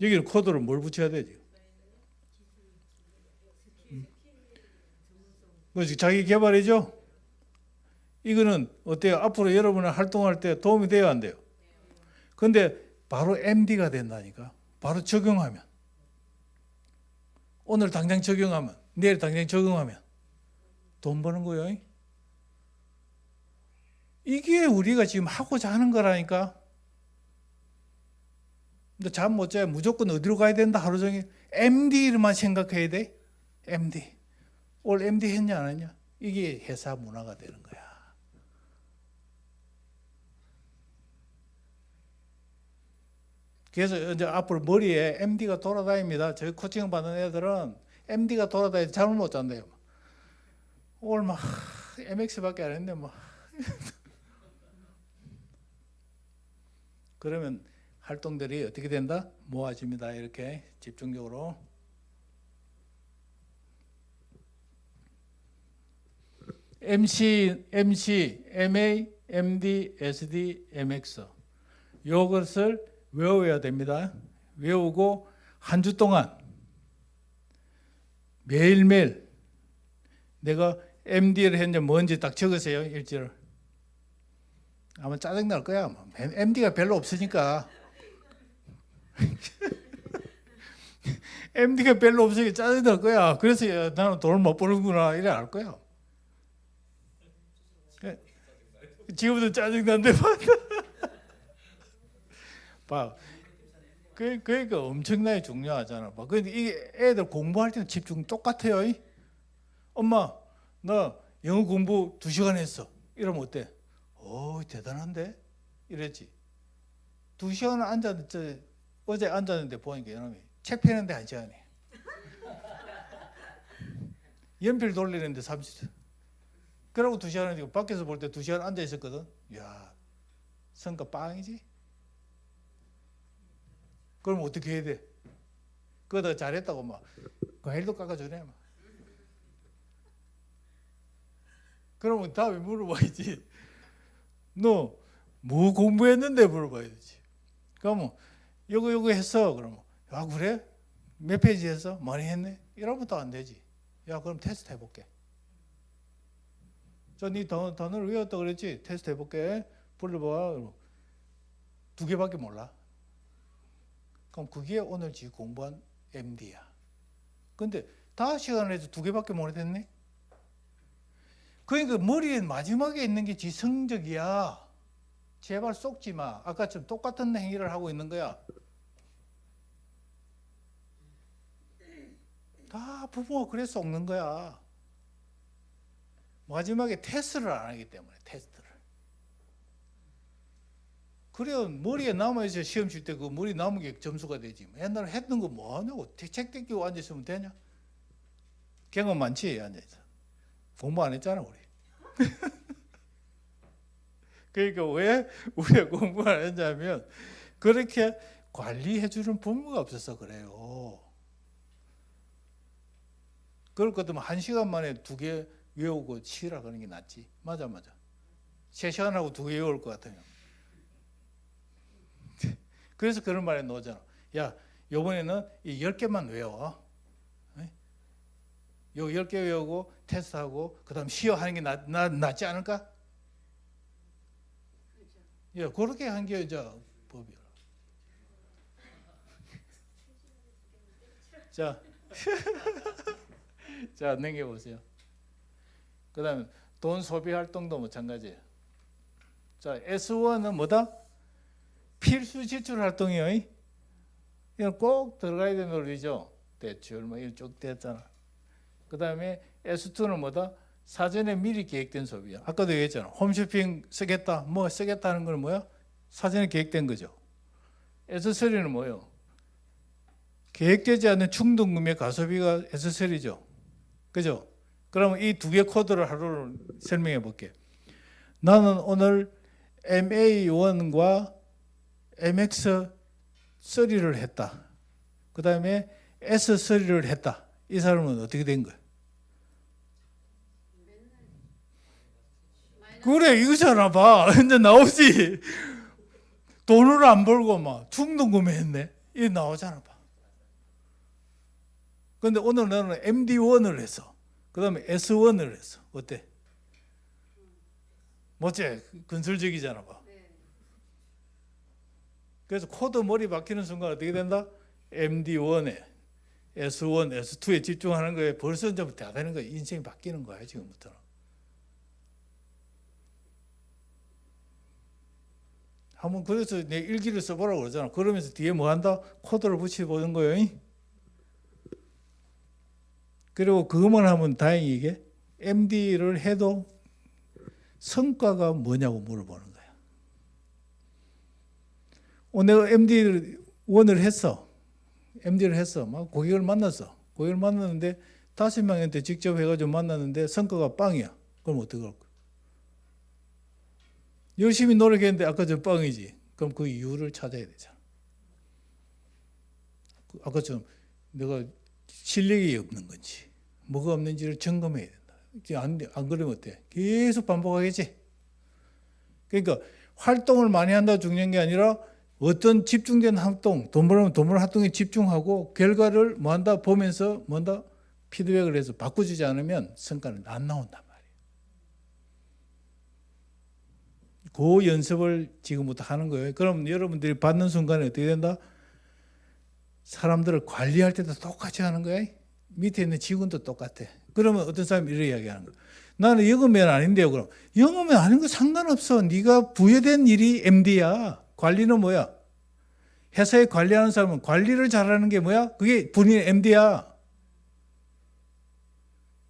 여기는 코드를 뭘 붙여야 되지? 자기 개발이죠? 이거는 어때요? 앞으로 여러분이 활동할 때 도움이 돼야 안 돼요? 근데 바로 MD가 된다니까. 바로 적용하면. 오늘 당장 적용하면, 내일 당장 적용하면 돈 버는 거예요. 이게 우리가 지금 하고자 하는 거라니까. 근데 잠 못 자요. 무조건 어디로 가야 된다 하루 종일. MD만 생각해야 돼. MD. 오늘 MD 했냐 안 했냐? 이게 회사 문화가 되는 거야. 그래서 이제 앞으로 머리에 MD가 돌아다닙니다. 저희 코칭 받는 애들은 MD가 돌아다니서 잠을 못 잔대요. 오늘 막 MX밖에 안 했는데 뭐. 그러면 활동들이 어떻게 된다? 모아집니다. 이렇게 집중적으로. MC, MA, MD, SD, MX. 이것을 외워야 됩니다. 외우고 한 주 동안 매일매일 내가 MD를 했는지 뭔지 딱 적으세요. 일지를. 아마 짜증날 거야. MD가 별로 없으니까. MD가 별로 없으니까 짜증날 거야. 그래서 나는 돈을 못 버는구나 이래 알 거야. 지금도 짜증난데 봐. 그러니까 엄청나게 중요하잖아. 근데 이게 애들 공부할 때는 집중 똑같아요. 엄마, 나 영어 공부 2시간 했어. 이러면 어때? 대단한데? 이랬지. 2시간 앉았는데, 어제 앉았는데 보니까 이놈이 책 펴는데 1시간이. 연필 돌리는데 30분. 그러고 2시간은 밖에서 볼 때 2시간 앉아 있었거든. 이야, 성과 빵이지? 그럼 어떻게 해야 돼? 그거 잘했다고 막 과일도 깎아주네. 막. 그러면 다음에 물어봐야지. 너 뭐 공부했는데 물어봐야 되지. 그러면 요거 했어. 그러면 그래? 몇 페이지 했어? 많이 했네? 이러면 또 안 되지. 그럼 테스트 해볼게. 네 단어를 외웠다 그랬지? 테스트 해볼게. 불러봐. 2개밖에 몰라. 그럼 그게 오늘 지금 공부한 MD야. 근데 5시간을 해도 2개밖에 못 했네? 그러니까 머리에 마지막에 있는 게 지 성적이야. 제발 속지 마. 아까처럼 똑같은 행위를 하고 있는 거야. 다 부모가 그래서 속는 거야. 마지막에 테스트를 안 하기 때문에 테스트를. 그래야 머리에 남아있어. 시험 칠 때 그 머리 남은 게 점수가 되지. 옛날에 했던 거 뭐 하냐고. 책 뜯기고 앉아있으면 되냐? 경험 많지 앉아있어. 공부 안 했잖아 우리. 그러니까 왜 우리가 공부를 안 했냐면 그렇게 관리해주는 부모가 없어서 그래요. 그럴 것 같으면 1시간 만에 2개 외우고 치라 그러는 게 낫지. 맞아. 3시간 하고 2개 외울 것 같아요. 그래서 그런 말이 나오잖아. 야, 요번에는 이 10개만 외워. 요 10개 외우고 테스트하고 그다음 시어 하는 게 낫지 않을까? 예, 그렇게 한 게 이제 법이야. 자, 자 넘겨보세요. 그다음 돈 소비 활동도 마찬가지예요. 자, S1은 뭐다? 필수 지출 활동이에요. 이건 꼭 들어가야 되는 논리죠. 대출 뭐 이런 쭉 됐잖아. 그다음에 S2는 뭐다? 사전에 미리 계획된 소비야. 아까도 얘기했잖아. 홈쇼핑 쓰겠다. 뭐 쓰겠다는 건 뭐야? 사전에 계획된 거죠. S3는 뭐예요? 계획되지 않는 충동구매 가소비가 S3죠. 그죠? 그러면 이 2개 코드를 하루를 설명해 볼게. 나는 오늘 MA1과 MX3를 했다. 그 다음에 S3를 했다. 이 사람은 어떻게 된 거야? 그래, 이거잖아. 봐. 이제 나오지. 돈을 안 벌고 막 충동구매했네. 이게 나오잖아. 봐. 근데 오늘 너는 MD1을 했어. 그 다음에 S1을 했어. 어때? 멋지? 건설적이잖아. 봐. 그래서 코드 머리 박히는 순간 어떻게 된다? MD1에 S1, S2에 집중하는 거에 벌써 이제 다 되는 거야. 인생이 바뀌는 거야, 지금부터는. 한번 그래서 내 일기를 써보라고 그러잖아. 그러면서 뒤에 뭐 한다? 코드를 붙여보는 거예요. 그리고 그것만 하면 다행히 이게 MD를 해도 성과가 뭐냐고 물어보는 거야. 내가 MD1을 했어. MD를 했어. 막 고객을 만났어. 고객을 만났는데 5명한테 직접 해가지고 만났는데 성과가 빵이야. 그럼 어떻게 할 거야? 열심히 노력했는데 아까 전 빵이지. 그럼 그 이유를 찾아야 되잖아. 아까처럼 내가 실력이 없는 건지 뭐가 없는지를 점검해야 된다. 안 그러면 어때? 계속 반복하겠지. 그러니까 활동을 많이 한다 중요한 게 아니라 어떤 집중된 활동, 돈 벌면 돈 버는 활동에 집중하고 결과를 뭐 한다 보면서 뭐 한다 피드백을 해서 바꿔주지 않으면 성과는 안 나온단 말이에요. 그 연습을 지금부터 하는 거예요. 그럼 여러분들이 받는 순간에 어떻게 된다? 사람들을 관리할 때도 똑같이 하는 거야. 밑에 있는 직원도 똑같아. 그러면 어떤 사람이 이렇게 이야기하는 거야. 나는 영업맨 아닌데요. 그럼 영업맨 아닌 거 상관없어. 네가 부여된 일이 MD야. 관리는 뭐야? 회사에 관리하는 사람은 관리를 잘하는 게 뭐야? 그게 본인 MD야.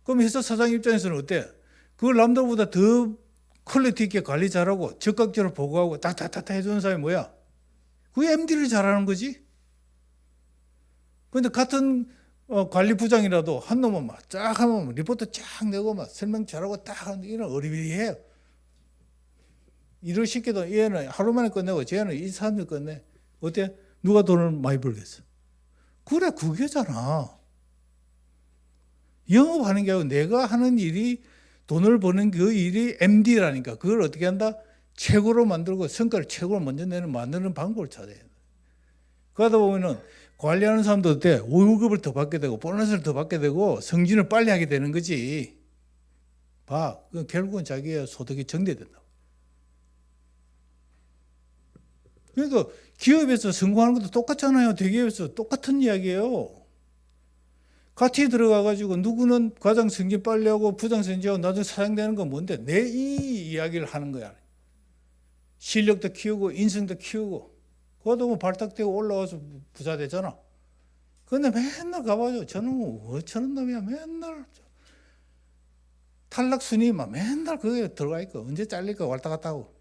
그럼 회사 사장 입장에서는 어때? 그걸 남들보다 더 퀄리티 있게 관리 잘하고 적극적으로 보고하고 딱딱딱 해주는 사람이 뭐야? 그게 MD를 잘하는 거지. 그런데 같은 관리부장이라도 한 놈은 막 쫙 하면 리포트 쫙 내고 막 설명 잘하고 딱 하는 이런 어리비리해요. 일을 시켜도 얘는 하루 만에 끝내고 쟤는 2, 3일 끝내. 어때? 누가 돈을 많이 벌겠어? 그래, 그게잖아. 영업하는 게 아니고 내가 하는 일이 돈을 버는 그 일이 MD라니까. 그걸 어떻게 한다? 최고로 만들고 성과를 최고로 먼저 만드는 방법을 찾아야 돼. 그러다 보면은 관리하는 사람도 어때? 월급을 더 받게 되고 보너스를 더 받게 되고 승진을 빨리 하게 되는 거지. 봐. 결국은 자기의 소득이 증대된다. 그러니까 기업에서 성공하는 것도 똑같잖아요. 대기업에서 똑같은 이야기예요. 같이 들어가가지고 누구는 과장 승진 빨리 하고 부장 승진하고 나중에 사장 되는 건 뭔데? 내 이 이야기를 하는 거야. 실력도 키우고 인성도 키우고 그러다 보면 발탁되고 올라와서 부자 되잖아. 근데 맨날 가봐요. 저는 뭐 저런 놈이야. 맨날 탈락 순위만 맨날 그게 들어가 있고 언제 잘릴까 왔다 갔다 하고.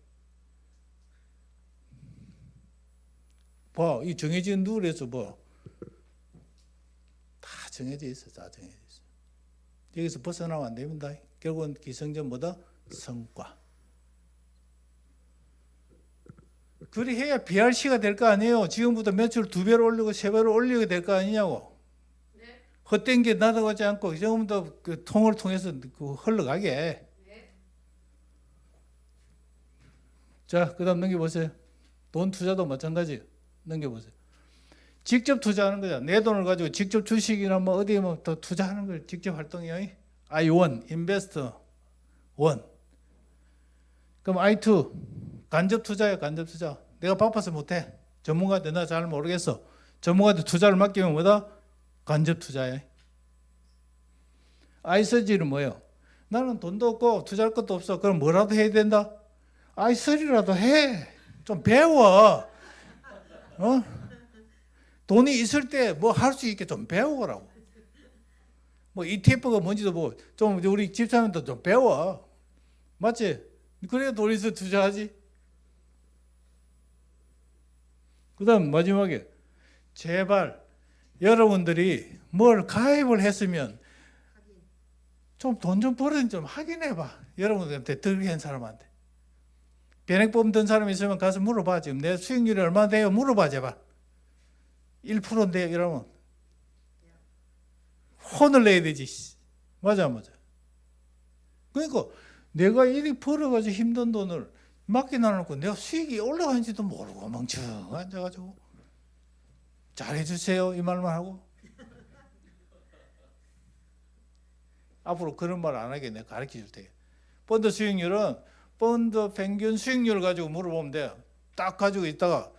봐, 이 정해진 룰에서 뭐 다 정해져 있어. 다 정해져 있어. 여기서 벗어나면 안 됩니다. 결국은 기성전 뭐다? 성과. 그리 해야 BRC가 될 거 아니에요. 지금부터 매출 2배로 올리고 3배로 올리게 될 거 아니냐고. 헛된 게 나다가지 않고 지금부터 그 통을 통해서 그 흘러가게. 자, 그다음 넘겨보세요. 돈 투자도 마찬가지. 넘겨보세요. 직접 투자하는 거죠. 내 돈을 가지고 직접 주식이나 뭐 어디에 뭐 더 투자하는 걸 직접 활동이에요. I1, 인베스터 1. 그럼 I2, 간접 투자예요. 간접 투자. 내가 바빠서 못해. 전문가한테 나 잘 모르겠어. 전문가한테 투자를 맡기면 뭐다? 간접 투자예요. I3는 뭐예요? 나는 돈도 없고 투자할 것도 없어. 그럼 뭐라도 해야 된다? I3라도 해. 좀 배워. 돈이 있을 때 뭐 할 수 있게 좀 배우라고. 뭐 ETF가 뭔지도 뭐 좀 우리 집사람도 좀 배워. 맞지? 그래야 돈 있어 투자하지. 그 다음 마지막에 제발 여러분들이 뭘 가입을 했으면 좀 돈 좀 벌었는지 좀 확인해봐. 여러분들한테 들게 한 사람한테. 변액보험 든 사람 있으면 가서 물어봐. 지금 내 수익률이 얼마나 돼요? 물어봐 제발. 1%인데 이러면 혼을 내야 되지. 맞아. 그러니까 내가 이리 벌어가지고 힘든 돈을 맡겨놔놓고 내가 수익이 올라가는지도 모르고 멍청 앉아가지고 잘해주세요 이 말만 하고 앞으로 그런 말 안 하게 내가 가르쳐줄 테니까. 펀드 수익률은 펀드 평균 수익률을 가지고 물어보면 돼요. 딱 가지고 있다가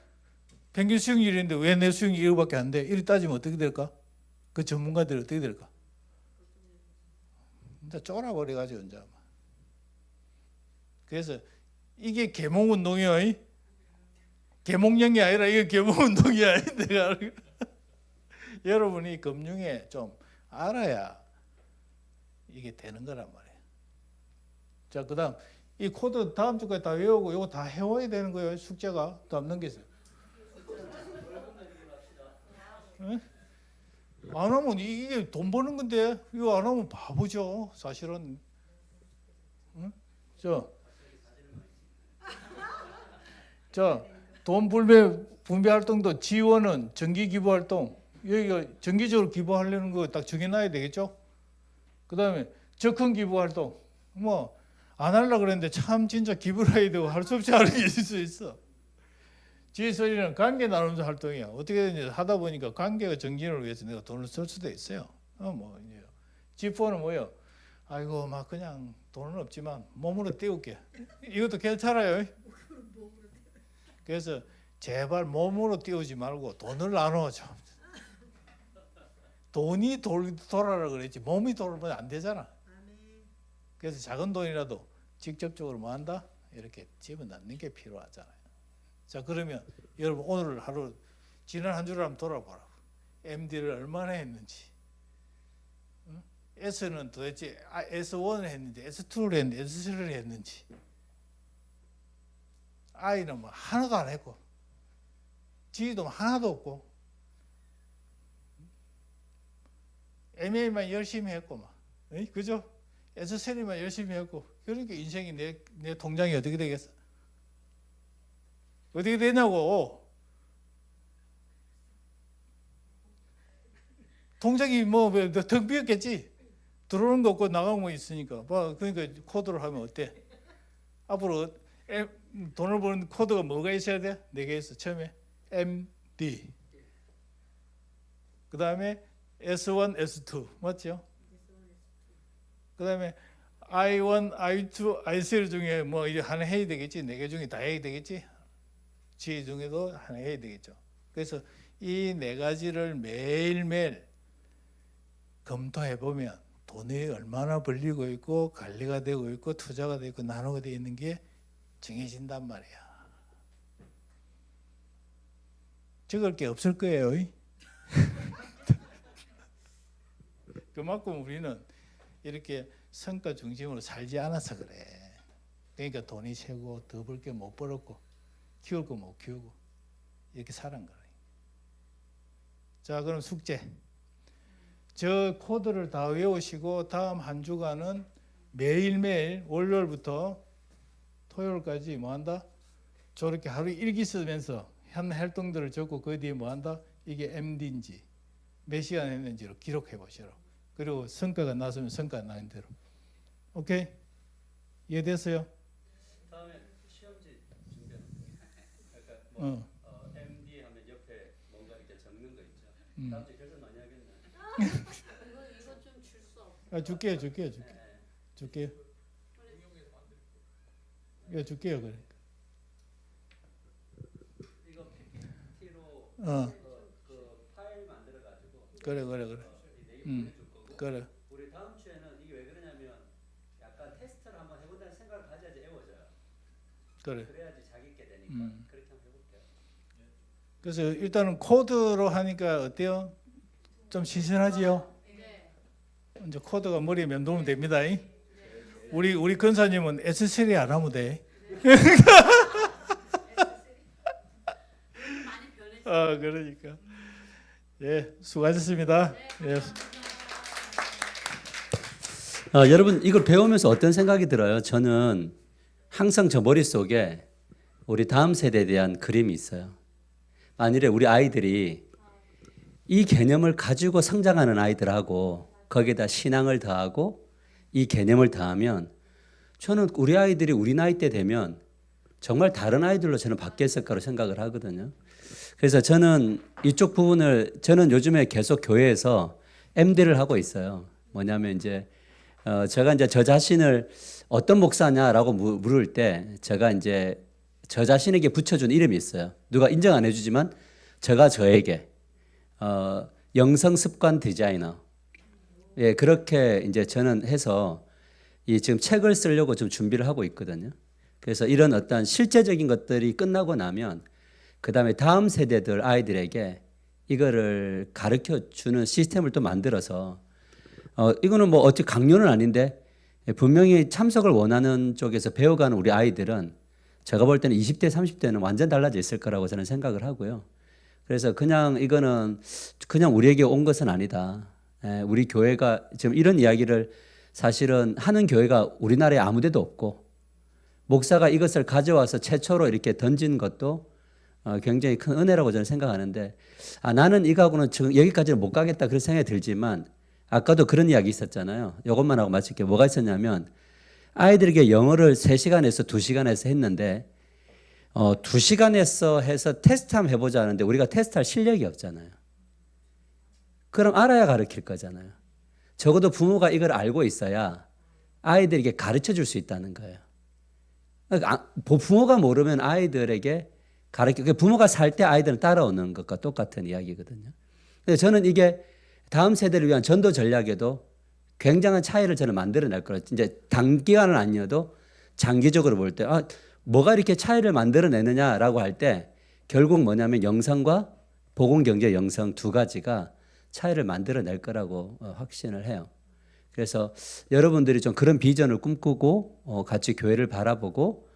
평균 수익률인데 왜 내 수익률이 이거밖에 안 돼? 이리 따지면 어떻게 될까? 그 전문가들이 어떻게 될까? 진짜 쫄아버려가지고 이제. 그래서 이게 계몽운동이야. 계몽령이 아니라 이게 계몽운동이야. 내가 여러분이 금융에 좀 알아야 이게 되는 거란 말이에요. 자, 그다음 이 코드 다음 주까지 다 외우고 이거 다 해와야 되는 거예요. 숙제가. 다음 넘기세요. 응? 안 하면 이게 돈 버는 건데 이거 안 하면 바보죠. 사실은. 응? 자, 돈 분배 활동도 지원은 정기 기부 활동. 여기가 정기적으로 기부하려는 거 딱 정해놔야 되겠죠. 그다음에 적금 기부 활동. 뭐 안 하려고 그랬는데 참 진짜 기부를 해야 되고 할 수 없이 하는 게 있을 수 있어. G3는 관계 나누는 활동이야. 어떻게든지 하다 보니까 관계가 정진을 위해서 내가 돈을 쓸 수도 있어요. 뭐 G4는 뭐예요? 아이고 막 그냥 돈은 없지만 몸으로 띄울게. 이것도 괜찮아요. 그래서 제발 몸으로 띄우지 말고 돈을 나눠줘. 돈이 돌아라 그랬지 몸이 돌면 안 되잖아. 그래서 작은 돈이라도 직접적으로 뭐 한다? 이렇게 집어넣는 게 필요하잖아요. 자, 그러면 여러분 오늘 하루 지난 한 주를 한번 돌아보라고. MD를 얼마나 했는지. S는 도대체 S1을 했는지 S2를 했는지 S3를 했는지. I는 뭐 하나도 안 했고 G도 하나도 없고 MA만 열심히 했고 막. 그죠? S3만 열심히 했고 그러니까 인생이 내 통장이 어떻게 되겠어? 어떻게 되냐고. 통장이 텅 비었겠지. 들어오는 거 없고 나가는 거 있으니까. 그러니까 코드를 하면 어때? 앞으로 돈을 버는 코드가 뭐가 있어야 돼? 4개 있어. 처음에 MD, 그 다음에 S1, S2 맞죠? 그 다음에 I1, I2, I3 중에 뭐 이제 하나 해야 되겠지. 4개 중에 다 해야 되겠지. G 중에도 하나 해야 되겠죠. 그래서 이 4가지를 매일매일 검토해 보면 돈이 얼마나 벌리고 있고 관리가 되고 있고 투자가 되고 나누게 되어 있는 게 정해진단 말이야. 적을 게 없을 거예요. 그만큼 우리는 이렇게 성과 중심으로 살지 않아서 그래. 그러니까 돈이 최고, 더 벌 게 못 벌었고 키울 거 못 키우고 이렇게 사는 거예요. 자, 그럼 숙제. 저 코드를 다 외우시고 다음 한 주간은 매일매일 월요일부터 토요일까지 뭐 한다? 저렇게 하루 일기 쓰면서 한 활동들을 적고 그 뒤에 뭐 한다? 이게 MD인지 몇 시간 했는지를 기록해 보시라. 그리고 성과가 나서면 성과 나는 대로. 오케이? 이해됐어요? 다음에 시험지 준비하는 그러니까 뭐 MD 하면 옆에 뭔가 이렇게 적는 거 있죠. 다음 주에 결선 많이 하겠네. 이거 좀 줄 수 없어. 줄게요. 줄게요. 이거 줄게요. 그래. 이거 PPT로 그 파일 만들어 가지고 그래. 내일 보내줄 거고. 그래. 우리 다음 주에는 이게 왜 그러냐면 약간 테스트를 한번 해본다는 생각을 가져야지 애워져요. 그래. 그래야지 자기 있게 되니까 그렇게 한번 해볼게요. 그래서 일단은 코드로 하니까 어때요? 좀 신선하지요? 네. 이제 코드가 머리에 면도면 됩니다. 우리 근사님은 S3 안 하면 돼. 많이 변했어. 그러니까. 예, 수고하셨습니다. 예. 여러분 이걸 배우면서 어떤 생각이 들어요? 저는 항상 저 머릿속에 우리 다음 세대에 대한 그림이 있어요. 만일에 우리 아이들이 이 개념을 가지고 성장하는 아이들하고 거기에다 신앙을 더하고 이 개념을 더하면 저는 우리 아이들이 우리 나이 때 되면 정말 다른 아이들로 저는 바뀌었을 거라고 생각을 하거든요. 그래서 저는 이쪽 부분을 저는 요즘에 계속 교회에서 MD를 하고 있어요. 뭐냐면 이제 제가 이제 저 자신을 어떤 목사냐라고 물을 때 제가 이제 저 자신에게 붙여준 이름이 있어요. 누가 인정 안 해주지만 제가 저에게 영성 습관 디자이너. 예, 그렇게 이제 저는 해서 이 지금 책을 쓰려고 좀 준비를 하고 있거든요. 그래서 이런 어떤 실제적인 것들이 끝나고 나면 그 다음에 다음 세대들 아이들에게 이거를 가르쳐 주는 시스템을 또 만들어서 이거는 뭐 어찌 강요는 아닌데 분명히 참석을 원하는 쪽에서 배워가는 우리 아이들은 제가 볼 때는 20대, 30대는 완전 달라져 있을 거라고 저는 생각을 하고요. 그래서 그냥 이거는 그냥 우리에게 온 것은 아니다. 우리 교회가 지금 이런 이야기를 사실은 하는 교회가 우리나라에 아무 데도 없고 목사가 이것을 가져와서 최초로 이렇게 던진 것도 굉장히 큰 은혜라고 저는 생각하는데 나는 이거하고는 지금 여기까지는 못 가겠다 그런 생각이 들지만 아까도 그런 이야기 있었잖아요. 이것만 하고 마칠게요. 뭐가 있었냐면 아이들에게 영어를 3시간에서 2시간에서 했는데 2시간에서 해서 테스트 한번 해보자 하는데 우리가 테스트할 실력이 없잖아요. 그럼 알아야 가르칠 거잖아요. 적어도 부모가 이걸 알고 있어야 아이들에게 가르쳐 줄 수 있다는 거예요. 그러니까 부모가 모르면 아이들에게 부모가 살 때 아이들은 따라오는 것과 똑같은 이야기거든요. 근데 저는 이게 다음 세대를 위한 전도 전략에도 굉장한 차이를 저는 만들어낼 거라고. 이제 단기간은 아니어도 장기적으로 볼 때 뭐가 이렇게 차이를 만들어내느냐라고 할 때 결국 뭐냐면 영성과 복음경제 영성 두 가지가 차이를 만들어낼 거라고 확신을 해요. 그래서 여러분들이 좀 그런 비전을 꿈꾸고 같이 교회를 바라보고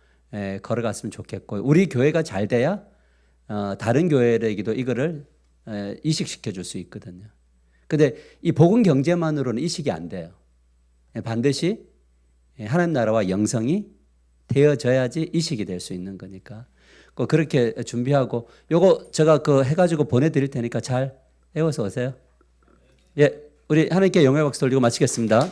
걸어갔으면 좋겠고 우리 교회가 잘 돼야 다른 교회에게도 이거를 이식시켜 줄 수 있거든요. 근데 이 복음 경제만으로는 이식이 안 돼요. 반드시 하나님 나라와 영성이 되어져야지 이식이 될 수 있는 거니까 꼭 그렇게 준비하고 요거 제가 해가지고 보내드릴 테니까 잘 외워서 오세요. 예, 우리 하나님께 영광의 박수 돌리고 마치겠습니다.